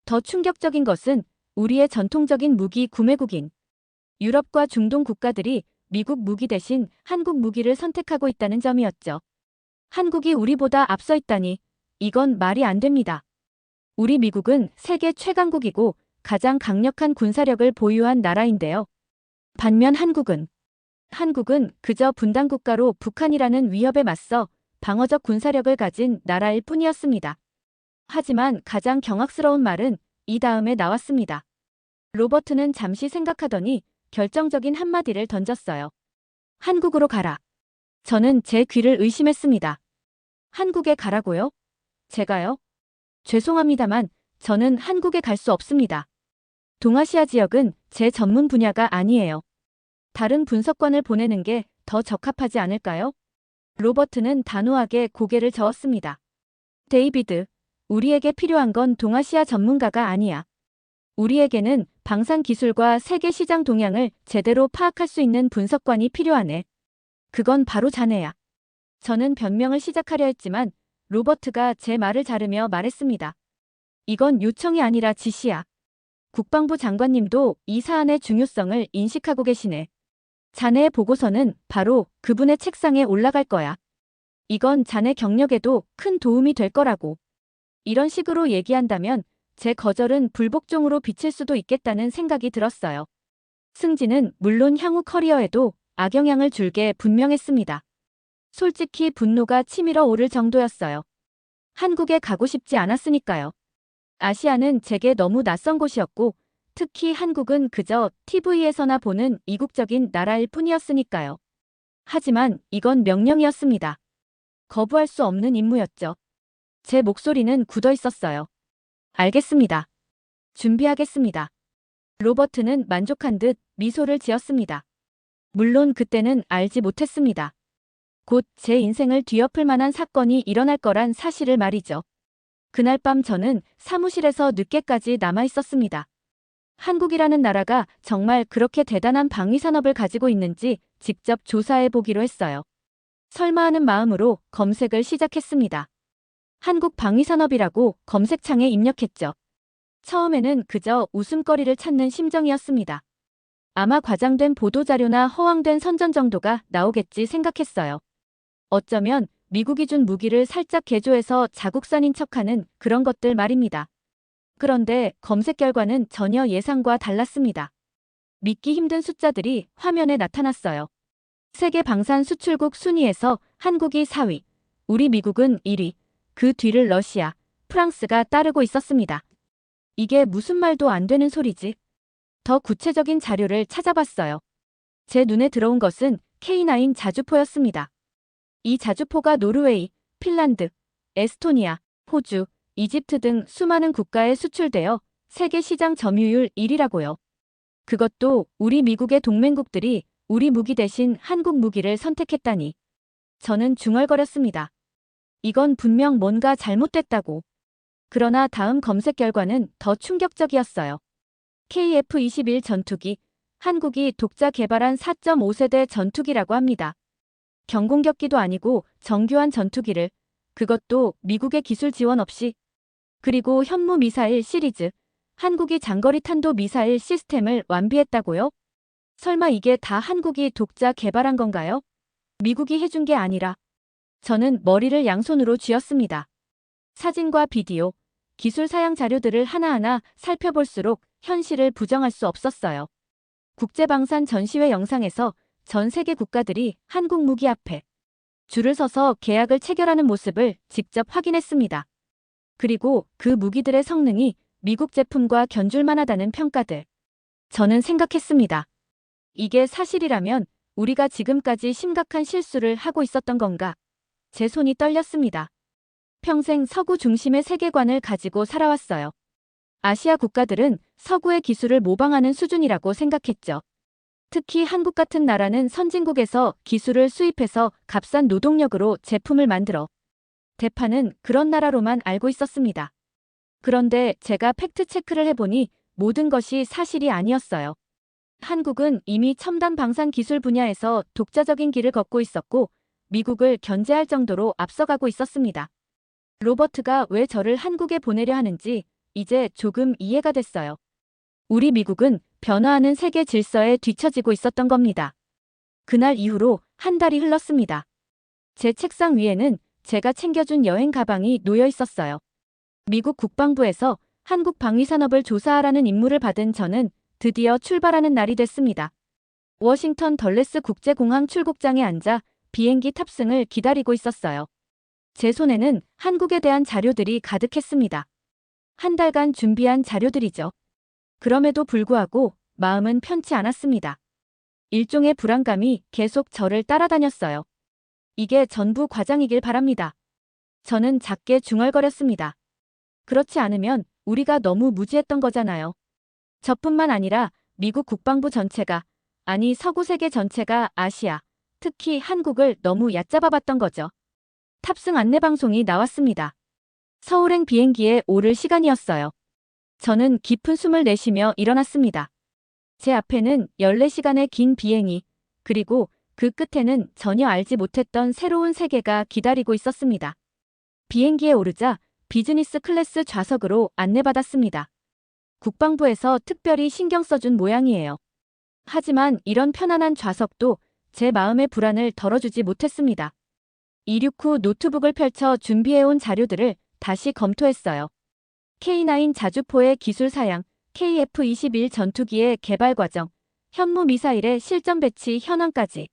더 충격적인 것은 우리의 전통적인 무기 구매국인 유럽과 중동 국가들이 미국 무기 대신 한국 무기를 선택하고 있다는 점이었죠. 한국이 우리보다 앞서 있다니 이건 말이 안 됩니다. 우리 미국은 세계 최강국이고 가장 강력한 군사력을 보유한 나라인데요. 반면 한국은 그저 분단국가로 북한이라는 위협에 맞서 방어적 군사력을 가진 나라일 뿐이었습니다. 하지만 가장 경악스러운 말은 이 다음에 나왔습니다. 로버트는 잠시 생각하더니 결정적인 한마디를 던졌어요. 한국으로 가라. 저는 제 귀를 의심했습니다. 한국에 가라고요? 제가요? 죄송합니다만 저는 한국에 갈 수 없습니다. 동아시아 지역은 제 전문 분야가 아니에요. 다른 분석관을 보내는 게 더 적합하지 않을까요? 로버트는 단호하게 고개를 저었습니다. 데이비드, 우리에게 필요한 건 동아시아 전문가가 아니야. 우리에게는 방산 기술과 세계 시장 동향을 제대로 파악할 수 있는 분석관이 필요하네. 그건 바로 자네야. 저는 변명을 시작하려 했지만 로버트가 제 말을 자르며 말했습니다. 이건 요청이 아니라 지시야. 국방부 장관님도 이 사안의 중요성을 인식하고 계시네. 자네의 보고서는 바로 그분의 책상에 올라갈 거야. 이건 자네 경력에도 큰 도움이 될 거라고. 이런 식으로 얘기한다면 제 거절은 불복종으로 비칠 수도 있겠다는 생각이 들었어요. 승진은 물론 향후 커리어에도 악영향을 줄 게 분명했습니다. 솔직히 분노가 치밀어 오를 정도였어요. 한국에 가고 싶지 않았으니까요. 아시아는 제게 너무 낯선 곳이었고 특히 한국은 그저 TV에서나 보는 이국적인 나라일 뿐이었으니까요. 하지만 이건 명령이었습니다. 거부할 수 없는 임무였죠. 제 목소리는 굳어 있었어요. 알겠습니다. 준비하겠습니다. 로버트는 만족한 듯 미소를 지었습니다. 물론 그때는 알지 못했습니다. 곧 제 인생을 뒤엎을 만한 사건이 일어날 거란 사실을 말이죠. 그날 밤 저는 사무실에서 늦게까지 남아 있었습니다. 한국이라는 나라가 정말 그렇게 대단한 방위산업을 가지고 있는지 직접 조사해 보기로 했어요. 설마 하는 마음으로 검색을 시작했습니다. 한국 방위산업이라고 검색창에 입력했죠. 처음에는 그저 웃음거리를 찾는 심정이었습니다. 아마 과장된 보도자료나 허황된 선전 정도가 나오겠지 생각했어요. 어쩌면 미국이 준 무기를 살짝 개조해서 자국산인 척하는 그런 것들 말입니다. 그런데 검색 결과는 전혀 예상과 달랐습니다. 믿기 힘든 숫자들이 화면에 나타났어요. 세계 방산 수출국 순위에서 한국이 4위, 우리 미국은 1위, 그 뒤를 러시아, 프랑스가 따르고 있었습니다. 이게 무슨 말도 안 되는 소리지? 더 구체적인 자료를 찾아봤어요. 제 눈에 들어온 것은 K9 자주포였습니다. 이 자주포가 노르웨이, 핀란드, 에스토니아, 호주, 이집트 등 수많은 국가에 수출되어 세계 시장 점유율 1위라고요. 그것도 우리 미국의 동맹국들이 우리 무기 대신 한국 무기를 선택했다니. 저는 중얼거렸습니다. 이건 분명 뭔가 잘못됐다고. 그러나 다음 검색 결과는 더 충격적이었어요. KF-21 전투기, 한국이 독자 개발한 4.5세대 전투기라고 합니다. 경공격기도 아니고 정교한 전투기를, 그것도 미국의 기술 지원 없이. 그리고 현무 미사일 시리즈, 한국이 장거리 탄도 미사일 시스템을 완비했다고요? 설마 이게 다 한국이 독자 개발한 건가요? 미국이 해준 게 아니라. 저는 머리를 양손으로 쥐었습니다. 사진과 비디오, 기술 사양 자료들을 하나하나 살펴볼수록 현실을 부정할 수 없었어요. 국제방산 전시회 영상에서 전 세계 국가들이 한국 무기 앞에 줄을 서서 계약을 체결하는 모습을 직접 확인했습니다. 그리고 그 무기들의 성능이 미국 제품과 견줄만 하다는 평가들. 저는 생각했습니다. 이게 사실이라면 우리가 지금까지 심각한 실수를 하고 있었던 건가? 제 손이 떨렸습니다. 평생 서구 중심의 세계관을 가지고 살아왔어요. 아시아 국가들은 서구의 기술을 모방하는 수준이라고 생각했죠. 특히 한국 같은 나라는 선진국에서 기술을 수입해서 값싼 노동력으로 제품을 만들어 대파는 그런 나라로만 알고 있었습니다. 그런데 제가 팩트체크를 해보니 모든 것이 사실이 아니었어요. 한국은 이미 첨단 방산 기술 분야에서 독자적인 길을 걷고 있었고 미국을 견제할 정도로 앞서가고 있었습니다. 로버트가 왜 저를 한국에 보내려 하는지 이제 조금 이해가 됐어요. 우리 미국은 변화하는 세계 질서에 뒤처지고 있었던 겁니다. 그날 이후로 한 달이 흘렀습니다. 제 책상 위에는 제가 챙겨준 여행 가방이 놓여 있었어요. 미국 국방부에서 한국 방위산업을 조사하라는 임무를 받은 저는 드디어 출발하는 날이 됐습니다. 워싱턴 덜레스 국제공항 출국장에 앉아 비행기 탑승을 기다리고 있었어요. 제 손에는 한국에 대한 자료들이 가득했습니다. 한 달간 준비한 자료들이죠. 그럼에도 불구하고 마음은 편치 않았습니다. 일종의 불안감이 계속 저를 따라다녔어요. 이게 전부 과장이길 바랍니다. 저는 작게 중얼거렸습니다. 그렇지 않으면 우리가 너무 무지했던 거잖아요. 저뿐만 아니라 미국 국방부 전체가, 아니 서구 세계 전체가 아시아, 특히 한국을 너무 얕잡아봤던 거죠. 탑승 안내 방송이 나왔습니다. 서울행 비행기에 오를 시간이었어요. 저는 깊은 숨을 내쉬며 일어났습니다. 제 앞에는 14시간의 긴 비행이, 그리고 그 끝에는 전혀 알지 못했던 새로운 세계가 기다리고 있었습니다. 비행기에 오르자 비즈니스 클래스 좌석으로 안내받았습니다. 국방부에서 특별히 신경 써준 모양이에요. 하지만 이런 편안한 좌석도 제 마음의 불안을 덜어주지 못했습니다. 이륙 후 노트북을 펼쳐 준비해온 자료들을 다시 검토했어요. K9 자주포의 기술 사양, KF-21 전투기의 개발 과정, 현무 미사일의 실전 배치 현황까지.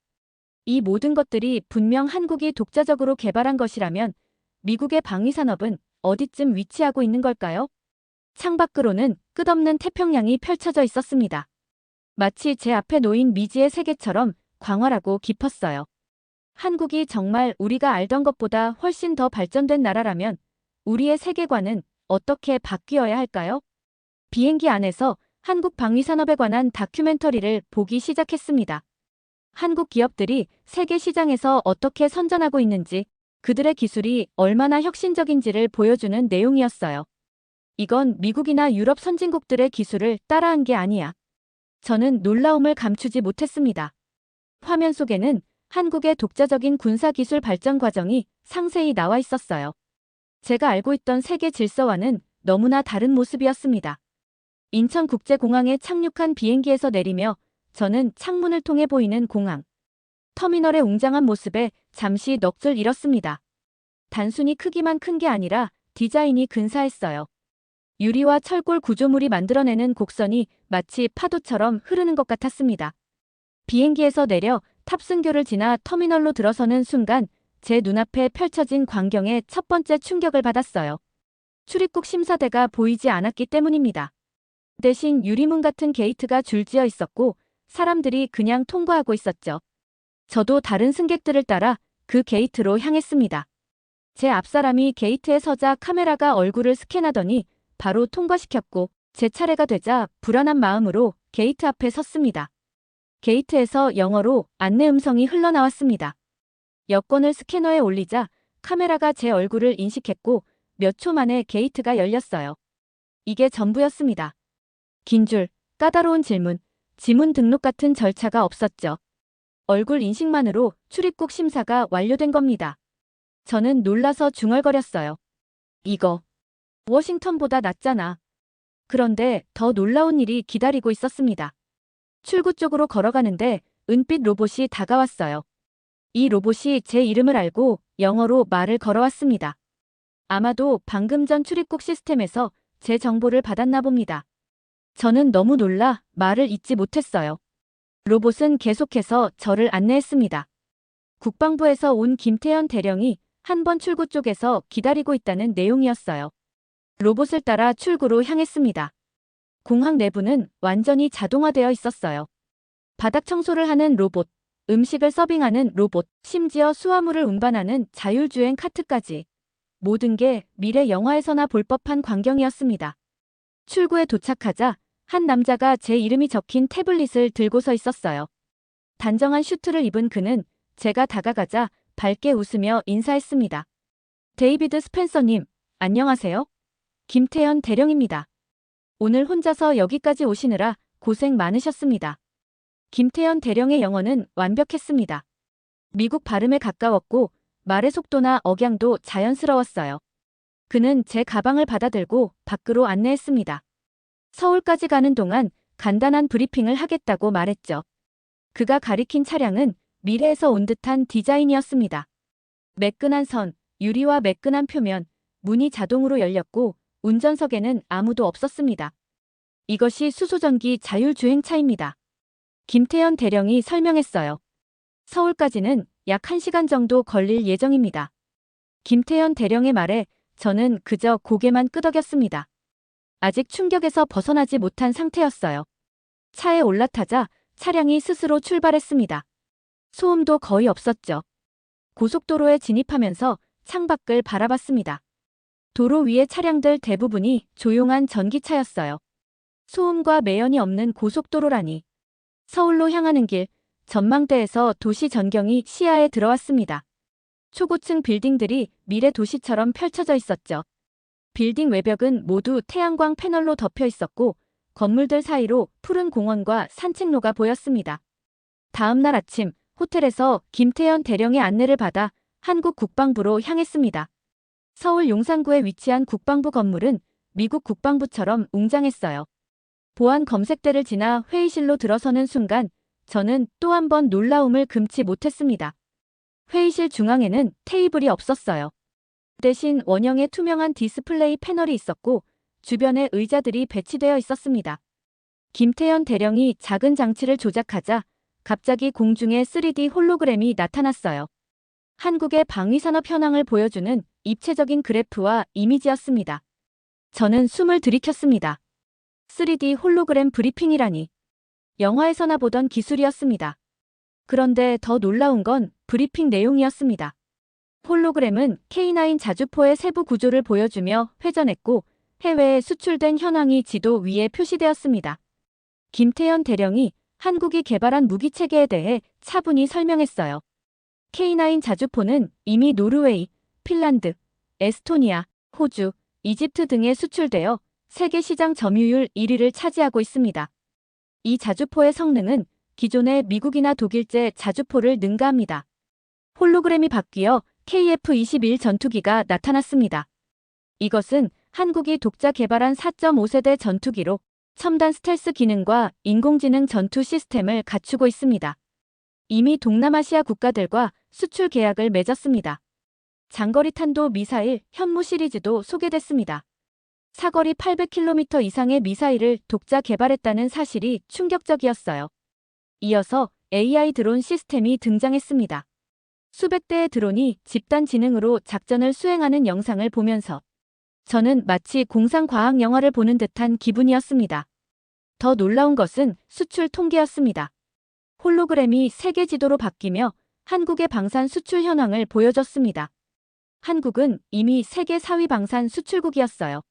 이 모든 것들이 분명 한국이 독자적으로 개발한 것이라면 미국의 방위산업은 어디쯤 위치하고 있는 걸까요? 창밖으로는 끝없는 태평양이 펼쳐져 있었습니다. 마치 제 앞에 놓인 미지의 세계처럼 광활하고 깊었어요. 한국이 정말 우리가 알던 것보다 훨씬 더 발전된 나라라면 우리의 세계관은 어떻게 바뀌어야 할까요? 비행기 안에서 한국 방위산업에 관한 다큐멘터리를 보기 시작했습니다. 한국 기업들이 세계 시장에서 어떻게 선전하고 있는지, 그들의 기술이 얼마나 혁신적인지를 보여주는 내용이었어요. 이건 미국이나 유럽 선진국들의 기술을 따라한 게 아니야. 저는 놀라움을 감추지 못했습니다. 화면 속에는 한국의 독자적인 군사기술 발전 과정이 상세히 나와 있었어요. 제가 알고 있던 세계 질서와는 너무나 다른 모습이었습니다. 인천국제공항에 착륙한 비행기에서 내리며 저는 창문을 통해 보이는 공항, 터미널의 웅장한 모습에 잠시 넋을 잃었습니다. 단순히 크기만 큰 게 아니라 디자인이 근사했어요. 유리와 철골 구조물이 만들어내는 곡선이 마치 파도처럼 흐르는 것 같았습니다. 비행기에서 내려 탑승교를 지나 터미널로 들어서는 순간 제 눈앞에 펼쳐진 광경에 첫 번째 충격을 받았어요. 출입국 심사대가 보이지 않았기 때문입니다. 대신 유리문 같은 게이트가 줄지어 있었고 사람들이 그냥 통과하고 있었죠. 저도 다른 승객들을 따라 그 게이트로 향했습니다. 제 앞사람이 게이트에 서자 카메라가 얼굴을 스캔하더니 바로 통과시켰고 제 차례가 되자 불안한 마음으로 게이트 앞에 섰습니다. 게이트에서 영어로 안내 음성이 흘러나왔습니다. 여권을 스캐너에 올리자 카메라가 제 얼굴을 인식했고 몇 초 만에 게이트가 열렸어요. 이게 전부였습니다. 긴 줄, 까다로운 질문, 지문 등록 같은 절차가 없었죠. 얼굴 인식만으로 출입국 심사가 완료된 겁니다. 저는 놀라서 중얼거렸어요. 이거 워싱턴보다 낫잖아. 그런데 더 놀라운 일이 기다리고 있었습니다. 출구 쪽으로 걸어가는데 은빛 로봇이 다가왔어요. 이 로봇이 제 이름을 알고 영어로 말을 걸어왔습니다. 아마도 방금 전 출입국 시스템에서 제 정보를 받았나 봅니다. 저는 너무 놀라 말을 잇지 못했어요. 로봇은 계속해서 저를 안내했습니다. 국방부에서 온 김태현 대령이 한 번 출구 쪽에서 기다리고 있다는 내용이었어요. 로봇을 따라 출구로 향했습니다. 공항 내부는 완전히 자동화되어 있었어요. 바닥 청소를 하는 로봇, 음식을 서빙하는 로봇, 심지어 수화물을 운반하는 자율주행 카트까지. 모든 게 미래 영화에서나 볼 법한 광경이었습니다. 출구에 도착하자 한 남자가 제 이름이 적힌 태블릿을 들고 서 있었어요. 단정한 슈트를 입은 그는 제가 다가가자 밝게 웃으며 인사했습니다. 데이비드 스펜서님, 안녕하세요. 김태현 대령입니다. 오늘 혼자서 여기까지 오시느라 고생 많으셨습니다. 김태현 대령의 영어는 완벽했습니다. 미국 발음에 가까웠고 말의 속도나 억양도 자연스러웠어요. 그는 제 가방을 받아들고 밖으로 안내했습니다. 서울까지 가는 동안 간단한 브리핑을 하겠다고 말했죠. 그가 가리킨 차량은 미래에서 온 듯한 디자인이었습니다. 매끈한 선, 유리와 매끈한 표면, 문이 자동으로 열렸고 운전석에는 아무도 없었습니다. 이것이 수소전기 자율주행차입니다. 김태현 대령이 설명했어요. 서울까지는 약 1시간 정도 걸릴 예정입니다. 김태현 대령의 말에 저는 그저 고개만 끄덕였습니다. 아직 충격에서 벗어나지 못한 상태였어요. 차에 올라타자 차량이 스스로 출발했습니다. 소음도 거의 없었죠. 고속도로에 진입하면서 창밖을 바라봤습니다. 도로 위의 차량들 대부분이 조용한 전기차였어요. 소음과 매연이 없는 고속도로라니. 서울로 향하는 길, 전망대에서 도시 전경이 시야에 들어왔습니다. 초고층 빌딩들이 미래 도시처럼 펼쳐져 있었죠. 빌딩 외벽은 모두 태양광 패널로 덮여 있었고 건물들 사이로 푸른 공원과 산책로가 보였습니다. 다음 날 아침 호텔에서 김태현 대령의 안내를 받아 한국 국방부로 향했습니다. 서울 용산구에 위치한 국방부 건물은 미국 국방부처럼 웅장했어요. 보안 검색대를 지나 회의실로 들어서는 순간 저는 또 한 번 놀라움을 금치 못했습니다. 회의실 중앙에는 테이블이 없었어요. 대신 원형의 투명한 디스플레이 패널이 있었고 주변에 의자들이 배치되어 있었습니다. 김태현 대령이 작은 장치를 조작하자 갑자기 공중에 3D 홀로그램이 나타났어요. 한국의 방위산업 현황을 보여주는 입체적인 그래프와 이미지였습니다. 저는 숨을 들이켰습니다. 3D 홀로그램 브리핑이라니. 영화에서나 보던 기술이었습니다. 그런데 더 놀라운 건 브리핑 내용이었습니다. 홀로그램은 K9 자주포의 세부 구조를 보여주며 회전했고 해외에 수출된 현황이 지도 위에 표시되었습니다. 김태현 대령이 한국이 개발한 무기체계에 대해 차분히 설명했어요. K9 자주포는 이미 노르웨이, 핀란드, 에스토니아, 호주, 이집트 등에 수출되어 세계 시장 점유율 1위를 차지하고 있습니다. 이 자주포의 성능은 기존의 미국이나 독일제 자주포를 능가합니다. 홀로그램이 바뀌어 KF-21 전투기가 나타났습니다. 이것은 한국이 독자 개발한 4.5세대 전투기로 첨단 스텔스 기능과 인공지능 전투 시스템을 갖추고 있습니다. 이미 동남아시아 국가들과 수출 계약을 맺었습니다. 장거리 탄도 미사일 현무 시리즈도 소개됐습니다. 사거리 800km 이상의 미사일을 독자 개발했다는 사실이 충격적이었어요. 이어서 AI 드론 시스템이 등장했습니다. 수백 대의 드론이 집단 지능으로 작전을 수행하는 영상을 보면서 저는 마치 공상과학 영화를 보는 듯한 기분이었습니다. 더 놀라운 것은 수출 통계였습니다. 홀로그램이 세계 지도로 바뀌며 한국의 방산 수출 현황을 보여줬습니다. 한국은 이미 세계 4위 방산 수출국이었어요.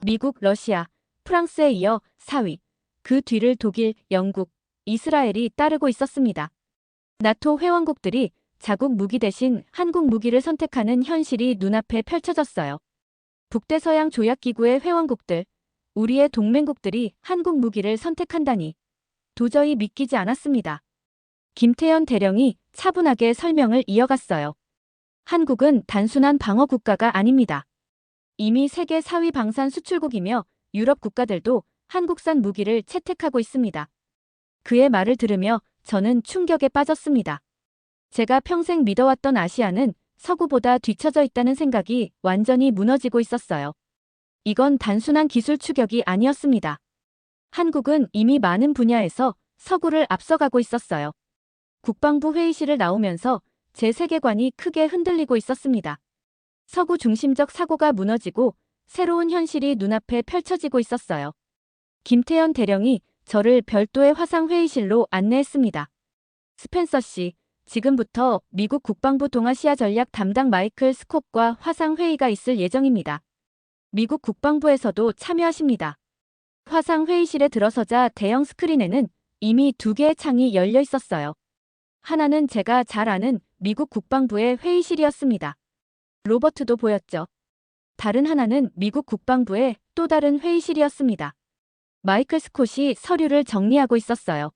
미국, 러시아, 프랑스에 이어 4위, 그 뒤를 독일, 영국, 이스라엘이 따르고 있었습니다. 나토 회원국들이 자국 무기 대신 한국 무기를 선택하는 현실이 눈앞에 펼쳐졌어요. 북대서양 조약기구의 회원국들, 우리의 동맹국들이 한국 무기를 선택한다니 도저히 믿기지 않았습니다. 김태현 대령이 차분하게 설명을 이어갔어요. 한국은 단순한 방어 국가가 아닙니다. 이미 세계 4위 방산 수출국이며 유럽 국가들도 한국산 무기를 채택하고 있습니다. 그의 말을 들으며 저는 충격에 빠졌습니다. 제가 평생 믿어왔던 아시아는 서구보다 뒤처져 있다는 생각이 완전히 무너지고 있었어요. 이건 단순한 기술 추격이 아니었습니다. 한국은 이미 많은 분야에서 서구를 앞서가고 있었어요. 국방부 회의실을 나오면서 제 세계관이 크게 흔들리고 있었습니다. 서구 중심적 사고가 무너지고 새로운 현실이 눈앞에 펼쳐지고 있었어요. 김태현 대령이 저를 별도의 화상 회의실로 안내했습니다. 스펜서 씨, 지금부터 미국 국방부 동아시아 전략 담당 마이클 스콥과 화상 회의가 있을 예정입니다. 미국 국방부에서도 참여하십니다. 화상 회의실에 들어서자 대형 스크린에는 이미 2개의 창이 열려 있었어요. 하나는 제가 잘 아는 미국 국방부의 회의실이었습니다. 로버트도 보였죠. 다른 하나는 미국 국방부의 또 다른 회의실이었습니다. 마이클 스콧이 서류를 정리하고 있었어요.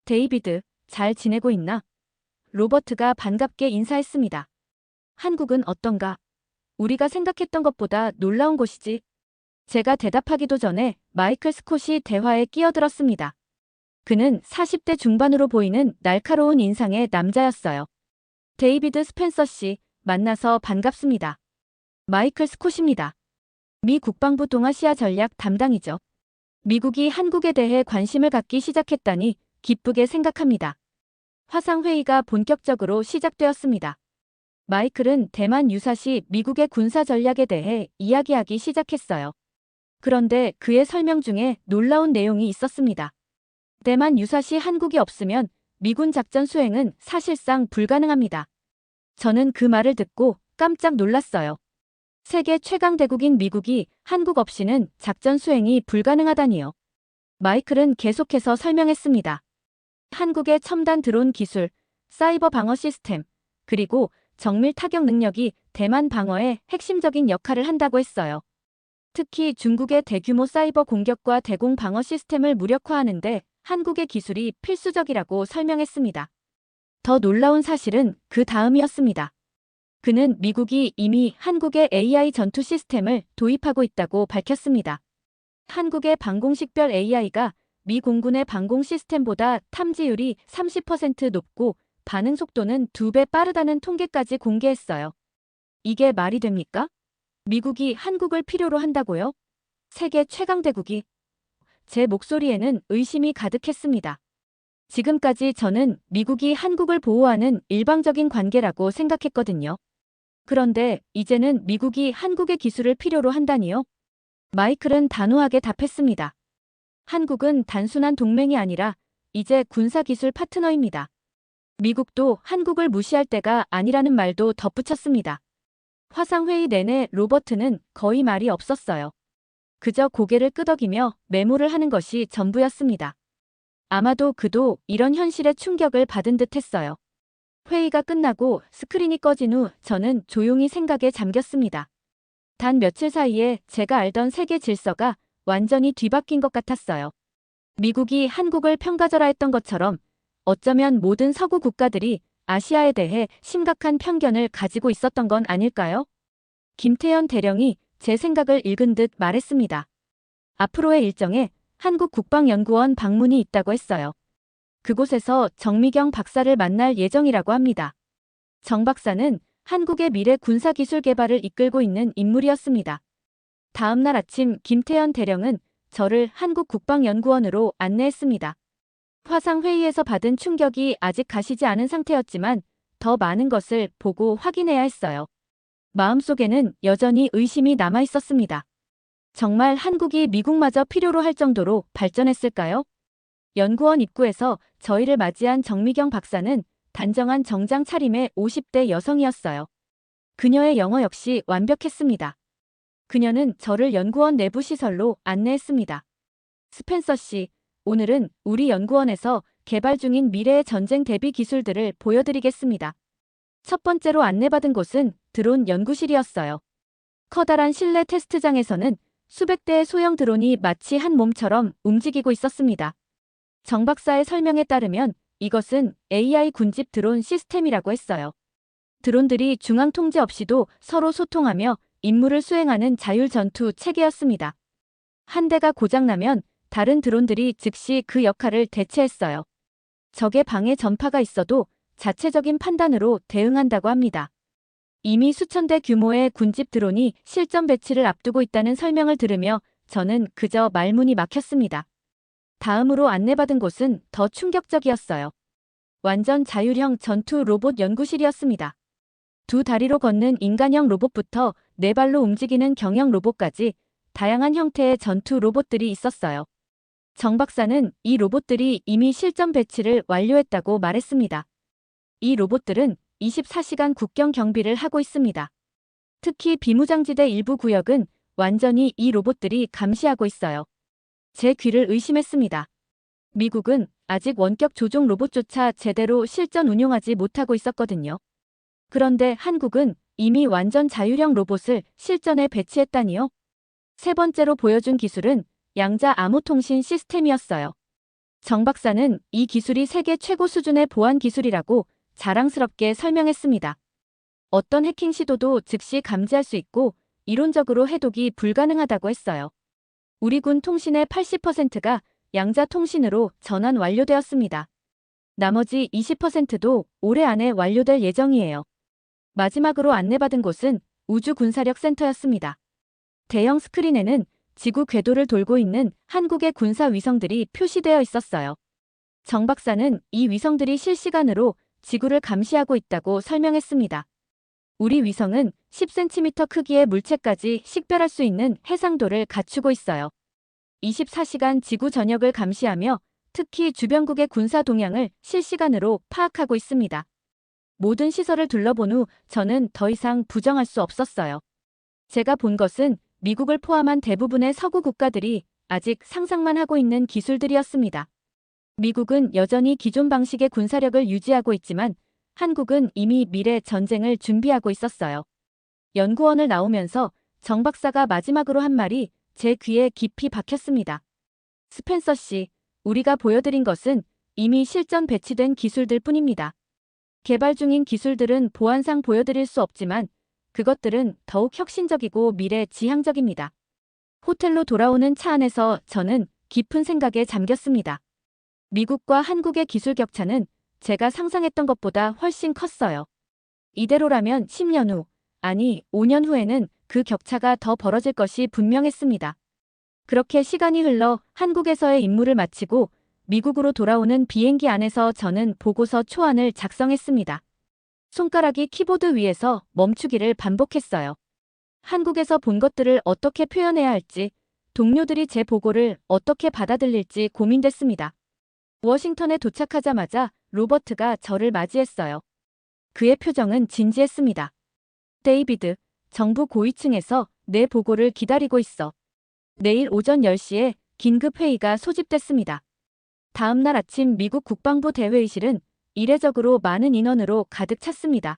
데이비드, 잘 지내고 있나? 로버트가 반갑게 인사했습니다. 한국은 어떤가? 우리가 생각했던 것보다 놀라운 곳이지. 제가 대답하기도 전에 마이클 스콧이 대화에 끼어들었습니다. 그는 40대 중반으로 보이는 날카로운 인상의 남자였어요. 데이비드 스펜서 씨, 만나서 반갑습니다. 마이클 스콧입니다. 미 국방부 동아시아 전략 담당이죠. 미국이 한국에 대해 관심을 갖기 시작했다니 기쁘게 생각합니다. 화상회의가 본격적으로 시작되었습니다. 마이클은 대만 유사시 미국의 군사 전략에 대해 이야기하기 시작했어요. 그런데 그의 설명 중에 놀라운 내용이 있었습니다. 대만 유사시 한국이 없으면 미군 작전 수행은 사실상 불가능합니다. 저는 그 말을 듣고 깜짝 놀랐어요. 세계 최강 대국인 미국이 한국 없이는 작전 수행이 불가능하다니요. 마이클은 계속해서 설명했습니다. 한국의 첨단 드론 기술, 사이버 방어 시스템, 그리고 정밀 타격 능력이 대만 방어에 핵심적인 역할을 한다고 했어요. 특히 중국의 대규모 사이버 공격과 대공 방어 시스템을 무력화하는 데 한국의 기술이 필수적이라고 설명했습니다. 더 놀라운 사실은 그 다음이었습니다. 그는 미국이 이미 한국의 AI 전투 시스템을 도입하고 있다고 밝혔습니다. 한국의 방공식별 AI가 미 공군의 방공 시스템보다 탐지율이 30% 높고 반응 속도는 2배 빠르다는 통계까지 공개했어요. 이게 말이 됩니까? 미국이 한국을 필요로 한다고요? 세계 최강대국이? 제 목소리에는 의심이 가득했습니다. 지금까지 저는 미국이 한국을 보호하는 일방적인 관계라고 생각했거든요. 그런데 이제는 미국이 한국의 기술을 필요로 한다니요? 마이클은 단호하게 답했습니다. 한국은 단순한 동맹이 아니라 이제 군사기술 파트너입니다. 미국도 한국을 무시할 때가 아니라는 말도 덧붙였습니다. 화상회의 내내 로버트는 거의 말이 없었어요. 그저 고개를 끄덕이며 메모를 하는 것이 전부였습니다. 아마도 그도 이런 현실에 충격을 받은 듯 했어요. 회의가 끝나고 스크린이 꺼진 후 저는 조용히 생각에 잠겼습니다. 단 며칠 사이에 제가 알던 세계 질서가 완전히 뒤바뀐 것 같았어요. 미국이 한국을 평가절하했던 것처럼 어쩌면 모든 서구 국가들이 아시아에 대해 심각한 편견을 가지고 있었던 건 아닐까요? 김태현 대령이 제 생각을 읽은 듯 말했습니다. 앞으로의 일정에 한국국방연구원 방문이 있다고 했어요. 그곳에서 정미경 박사를 만날 예정이라고 합니다. 정 박사는 한국의 미래 군사기술 개발을 이끌고 있는 인물이었습니다. 다음 날 아침 김태현 대령은 저를 한국국방연구원으로 안내했습니다. 화상회의에서 받은 충격이 아직 가시지 않은 상태였지만 더 많은 것을 보고 확인해야 했어요. 마음속에는 여전히 의심이 남아 있었습니다. 정말 한국이 미국마저 필요로 할 정도로 발전했을까요? 연구원 입구에서 저희를 맞이한 정미경 박사는 단정한 정장 차림의 50대 여성이었어요. 그녀의 영어 역시 완벽했습니다. 그녀는 저를 연구원 내부 시설로 안내했습니다. 스펜서 씨, 오늘은 우리 연구원에서 개발 중인 미래의 전쟁 대비 기술들을 보여드리겠습니다. 첫 번째로 안내받은 곳은 드론 연구실이었어요. 커다란 실내 테스트장에서는 수백 대의 소형 드론이 마치 한 몸처럼 움직이고 있었습니다. 정 박사의 설명에 따르면 이것은 AI 군집 드론 시스템이라고 했어요. 드론들이 중앙 통제 없이도 서로 소통하며 임무를 수행하는 자율 전투 체계였습니다. 한 대가 고장나면 다른 드론들이 즉시 그 역할을 대체했어요. 적의 방해 전파가 있어도 자체적인 판단으로 대응한다고 합니다. 이미 수천 대 규모의 군집 드론이 실전 배치를 앞두고 있다는 설명을 들으며 저는 그저 말문이 막혔습니다. 다음으로 안내받은 곳은 더 충격적이었어요. 완전 자율형 전투 로봇 연구실이었습니다. 두 다리로 걷는 인간형 로봇부터 네 발로 움직이는 경형 로봇까지 다양한 형태의 전투 로봇들이 있었어요. 정 박사는 이 로봇들이 이미 실전 배치를 완료했다고 말했습니다. 이 로봇들은 24시간 국경 경비를 하고 있습니다. 특히 비무장지대 일부 구역은 완전히 이 로봇들이 감시하고 있어요. 제 귀를 의심했습니다. 미국은 아직 원격 조종 로봇조차 제대로 실전 운용하지 못하고 있었거든요. 그런데 한국은 이미 완전 자율형 로봇을 실전에 배치했다니요. 세 번째로 보여준 기술은 양자 암호 통신 시스템이었어요. 정 박사는 이 기술이 세계 최고 수준의 보안 기술이라고 자랑스럽게 설명했습니다. 어떤 해킹 시도도 즉시 감지할 수 있고 이론적으로 해독이 불가능하다고 했어요. 우리 군 통신의 80%가 양자 통신으로 전환 완료되었습니다. 나머지 20%도 올해 안에 완료될 예정이에요. 마지막으로 안내받은 곳은 우주군사력센터였습니다. 대형 스크린에는 지구 궤도를 돌고 있는 한국의 군사 위성들이 표시되어 있었어요. 정 박사는 이 위성들이 실시간으로 지구를 감시하고 있다고 설명했습니다. 우리 위성은 10cm 크기의 물체까지 식별할 수 있는 해상도를 갖추고 있어요. 24시간 지구 전역을 감시하며 특히 주변국의 군사 동향을 실시간으로 파악하고 있습니다. 모든 시설을 둘러본 후 저는 더 이상 부정할 수 없었어요. 제가 본 것은 미국을 포함한 대부분의 서구 국가들이 아직 상상만 하고 있는 기술들이었습니다. 미국은 여전히 기존 방식의 군사력을 유지하고 있지만 한국은 이미 미래 전쟁을 준비하고 있었어요. 연구원을 나오면서 정 박사가 마지막으로 한 말이 제 귀에 깊이 박혔습니다. 스펜서 씨, 우리가 보여드린 것은 이미 실전 배치된 기술들 뿐입니다. 개발 중인 기술들은 보안상 보여드릴 수 없지만 그것들은 더욱 혁신적이고 미래 지향적입니다. 호텔로 돌아오는 차 안에서 저는 깊은 생각에 잠겼습니다. 미국과 한국의 기술 격차는 제가 상상했던 것보다 훨씬 컸어요. 이대로라면 10년 후, 아니 5년 후에는 그 격차가 더 벌어질 것이 분명했습니다. 그렇게 시간이 흘러 한국에서의 임무를 마치고 미국으로 돌아오는 비행기 안에서 저는 보고서 초안을 작성했습니다. 손가락이 키보드 위에서 멈추기를 반복했어요. 한국에서 본 것들을 어떻게 표현해야 할지, 동료들이 제 보고를 어떻게 받아들일지 고민됐습니다. 워싱턴에 도착하자마자 로버트가 저를 맞이했어요. 그의 표정은 진지했습니다. 데이비드, 정부 고위층에서 내 보고를 기다리고 있어. 내일 오전 10시에 긴급 회의가 소집됐습니다. 다음 날 아침 미국 국방부 대회의실은 이례적으로 많은 인원으로 가득 찼습니다.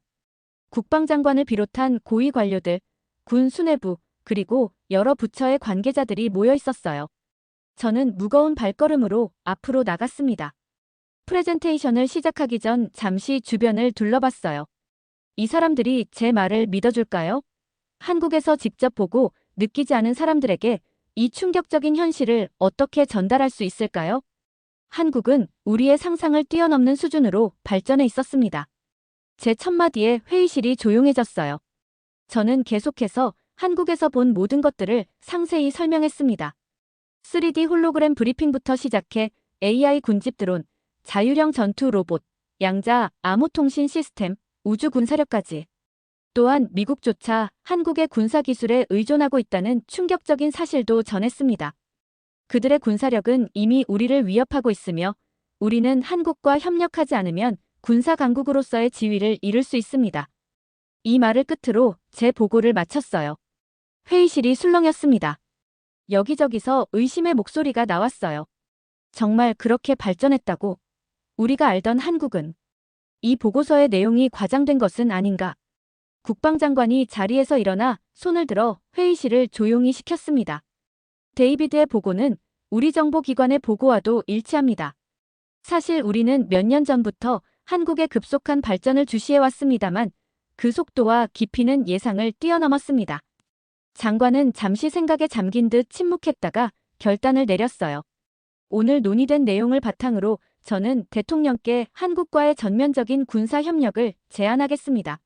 국방장관을 비롯한 고위 관료들, 군 수뇌부, 그리고 여러 부처의 관계자들이 모여 있었어요. 저는 무거운 발걸음으로 앞으로 나갔습니다. 프레젠테이션을 시작하기 전 잠시 주변을 둘러봤어요. 이 사람들이 제 말을 믿어줄까요? 한국에서 직접 보고 느끼지 않은 사람들에게 이 충격적인 현실을 어떻게 전달할 수 있을까요? 한국은 우리의 상상을 뛰어넘는 수준으로 발전해 있었습니다. 제 첫마디에 회의실이 조용해졌어요. 저는 계속해서 한국에서 본 모든 것들을 상세히 설명했습니다. 3D 홀로그램 브리핑부터 시작해 AI 군집 드론, 자율형 전투 로봇, 양자 암호 통신 시스템, 우주 군사력까지. 또한 미국조차 한국의 군사기술에 의존하고 있다는 충격적인 사실도 전했습니다. 그들의 군사력은 이미 우리를 위협하고 있으며 우리는 한국과 협력하지 않으면 군사강국으로서의 지위를 잃을 수 있습니다. 이 말을 끝으로 제 보고를 마쳤어요. 회의실이 술렁였습니다. 여기저기서 의심의 목소리가 나왔어요. 정말 그렇게 발전했다고? 우리가 알던 한국은? 이 보고서의 내용이 과장된 것은 아닌가? 국방장관이 자리에서 일어나 손을 들어 회의실을 조용히 시켰습니다. 데이비드의 보고는 우리 정보기관의 보고와도 일치합니다. 사실 우리는 몇 년 전부터 한국의 급속한 발전을 주시해왔습니다만 그 속도와 깊이는 예상을 뛰어넘었습니다. 장관은 잠시 생각에 잠긴 듯 침묵했다가 결단을 내렸어요. 오늘 논의된 내용을 바탕으로 저는 대통령께 한국과의 전면적인 군사 협력을 제안하겠습니다.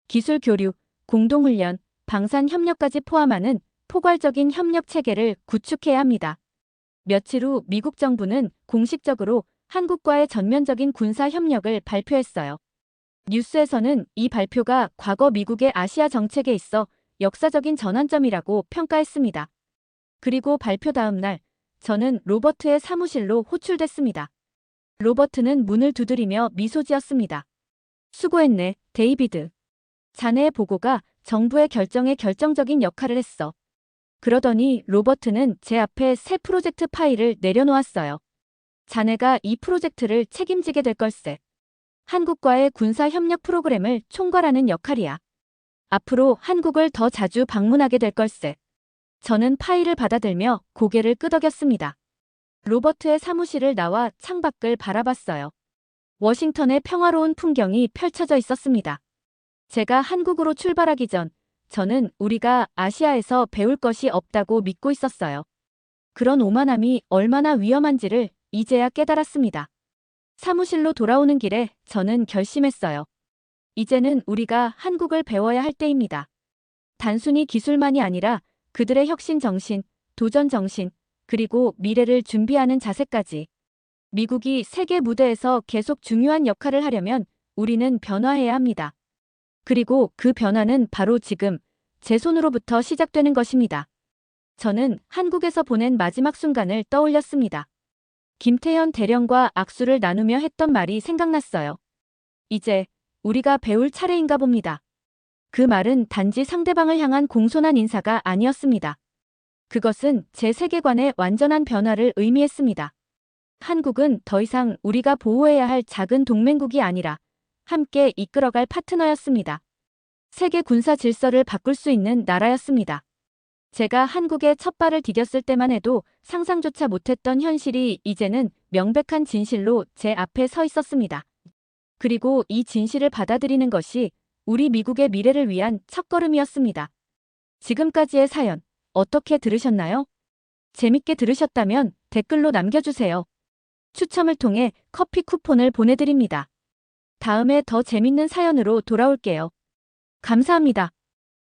기술 교류, 공동훈련, 방산 협력까지 포함하는 포괄적인 협력 체계를 구축해야 합니다. 며칠 후 미국 정부는 공식적으로 한국과의 전면적인 군사 협력을 발표했어요. 뉴스에서는 이 발표가 과거 미국의 아시아 정책에 있어 역사적인 전환점이라고 평가했습니다. 그리고 발표 다음 날 저는 로버트의 사무실로 호출됐습니다. 로버트는 문을 두드리며 미소 지었습니다. 수고했네, 데이비드. 자네의 보고가 정부의 결정에 결정적인 역할을 했어. 그러더니 로버트는 제 앞에 새 프로젝트 파일을 내려놓았어요. 자네가 이 프로젝트를 책임지게 될 걸세. 한국과의 군사협력 프로그램을 총괄하는 역할이야. 앞으로 한국을 더 자주 방문하게 될 걸세. 저는 파일을 받아들며 고개를 끄덕였습니다. 로버트의 사무실을 나와 창밖을 바라봤어요. 워싱턴의 평화로운 풍경이 펼쳐져 있었습니다. 제가 한국으로 출발하기 전 저는 우리가 아시아에서 배울 것이 없다고 믿고 있었어요. 그런 오만함이 얼마나 위험한지를 이제야 깨달았습니다. 사무실로 돌아오는 길에 저는 결심했어요. 이제는 우리가 한국을 배워야 할 때입니다. 단순히 기술만이 아니라 그들의 혁신 정신, 도전 정신, 그리고 미래를 준비하는 자세까지. 미국이 세계 무대에서 계속 중요한 역할을 하려면 우리는 변화해야 합니다. 그리고 그 변화는 바로 지금 제 손으로부터 시작되는 것입니다. 저는 한국에서 보낸 마지막 순간을 떠올렸습니다. 김태현 대령과 악수를 나누며 했던 말이 생각났어요. 이제 우리가 배울 차례인가 봅니다. 그 말은 단지 상대방을 향한 공손한 인사가 아니었습니다. 그것은 제 세계관의 완전한 변화를 의미했습니다. 한국은 더 이상 우리가 보호해야 할 작은 동맹국이 아니라 함께 이끌어갈 파트너였습니다. 세계 군사 질서를 바꿀 수 있는 나라였습니다. 제가 한국에 첫 발을 디뎠을 때만 해도 상상조차 못했던 현실이 이제는 명백한 진실로 제 앞에 서 있었습니다. 그리고 이 진실을 받아들이는 것이 우리 미국의 미래를 위한 첫걸음이었습니다. 지금까지의 사연 어떻게 들으셨나요? 재밌게 들으셨다면 댓글로 남겨주세요. 추첨을 통해 커피 쿠폰을 보내드립니다. 다음에 더 재밌는 사연으로 돌아올게요. 감사합니다.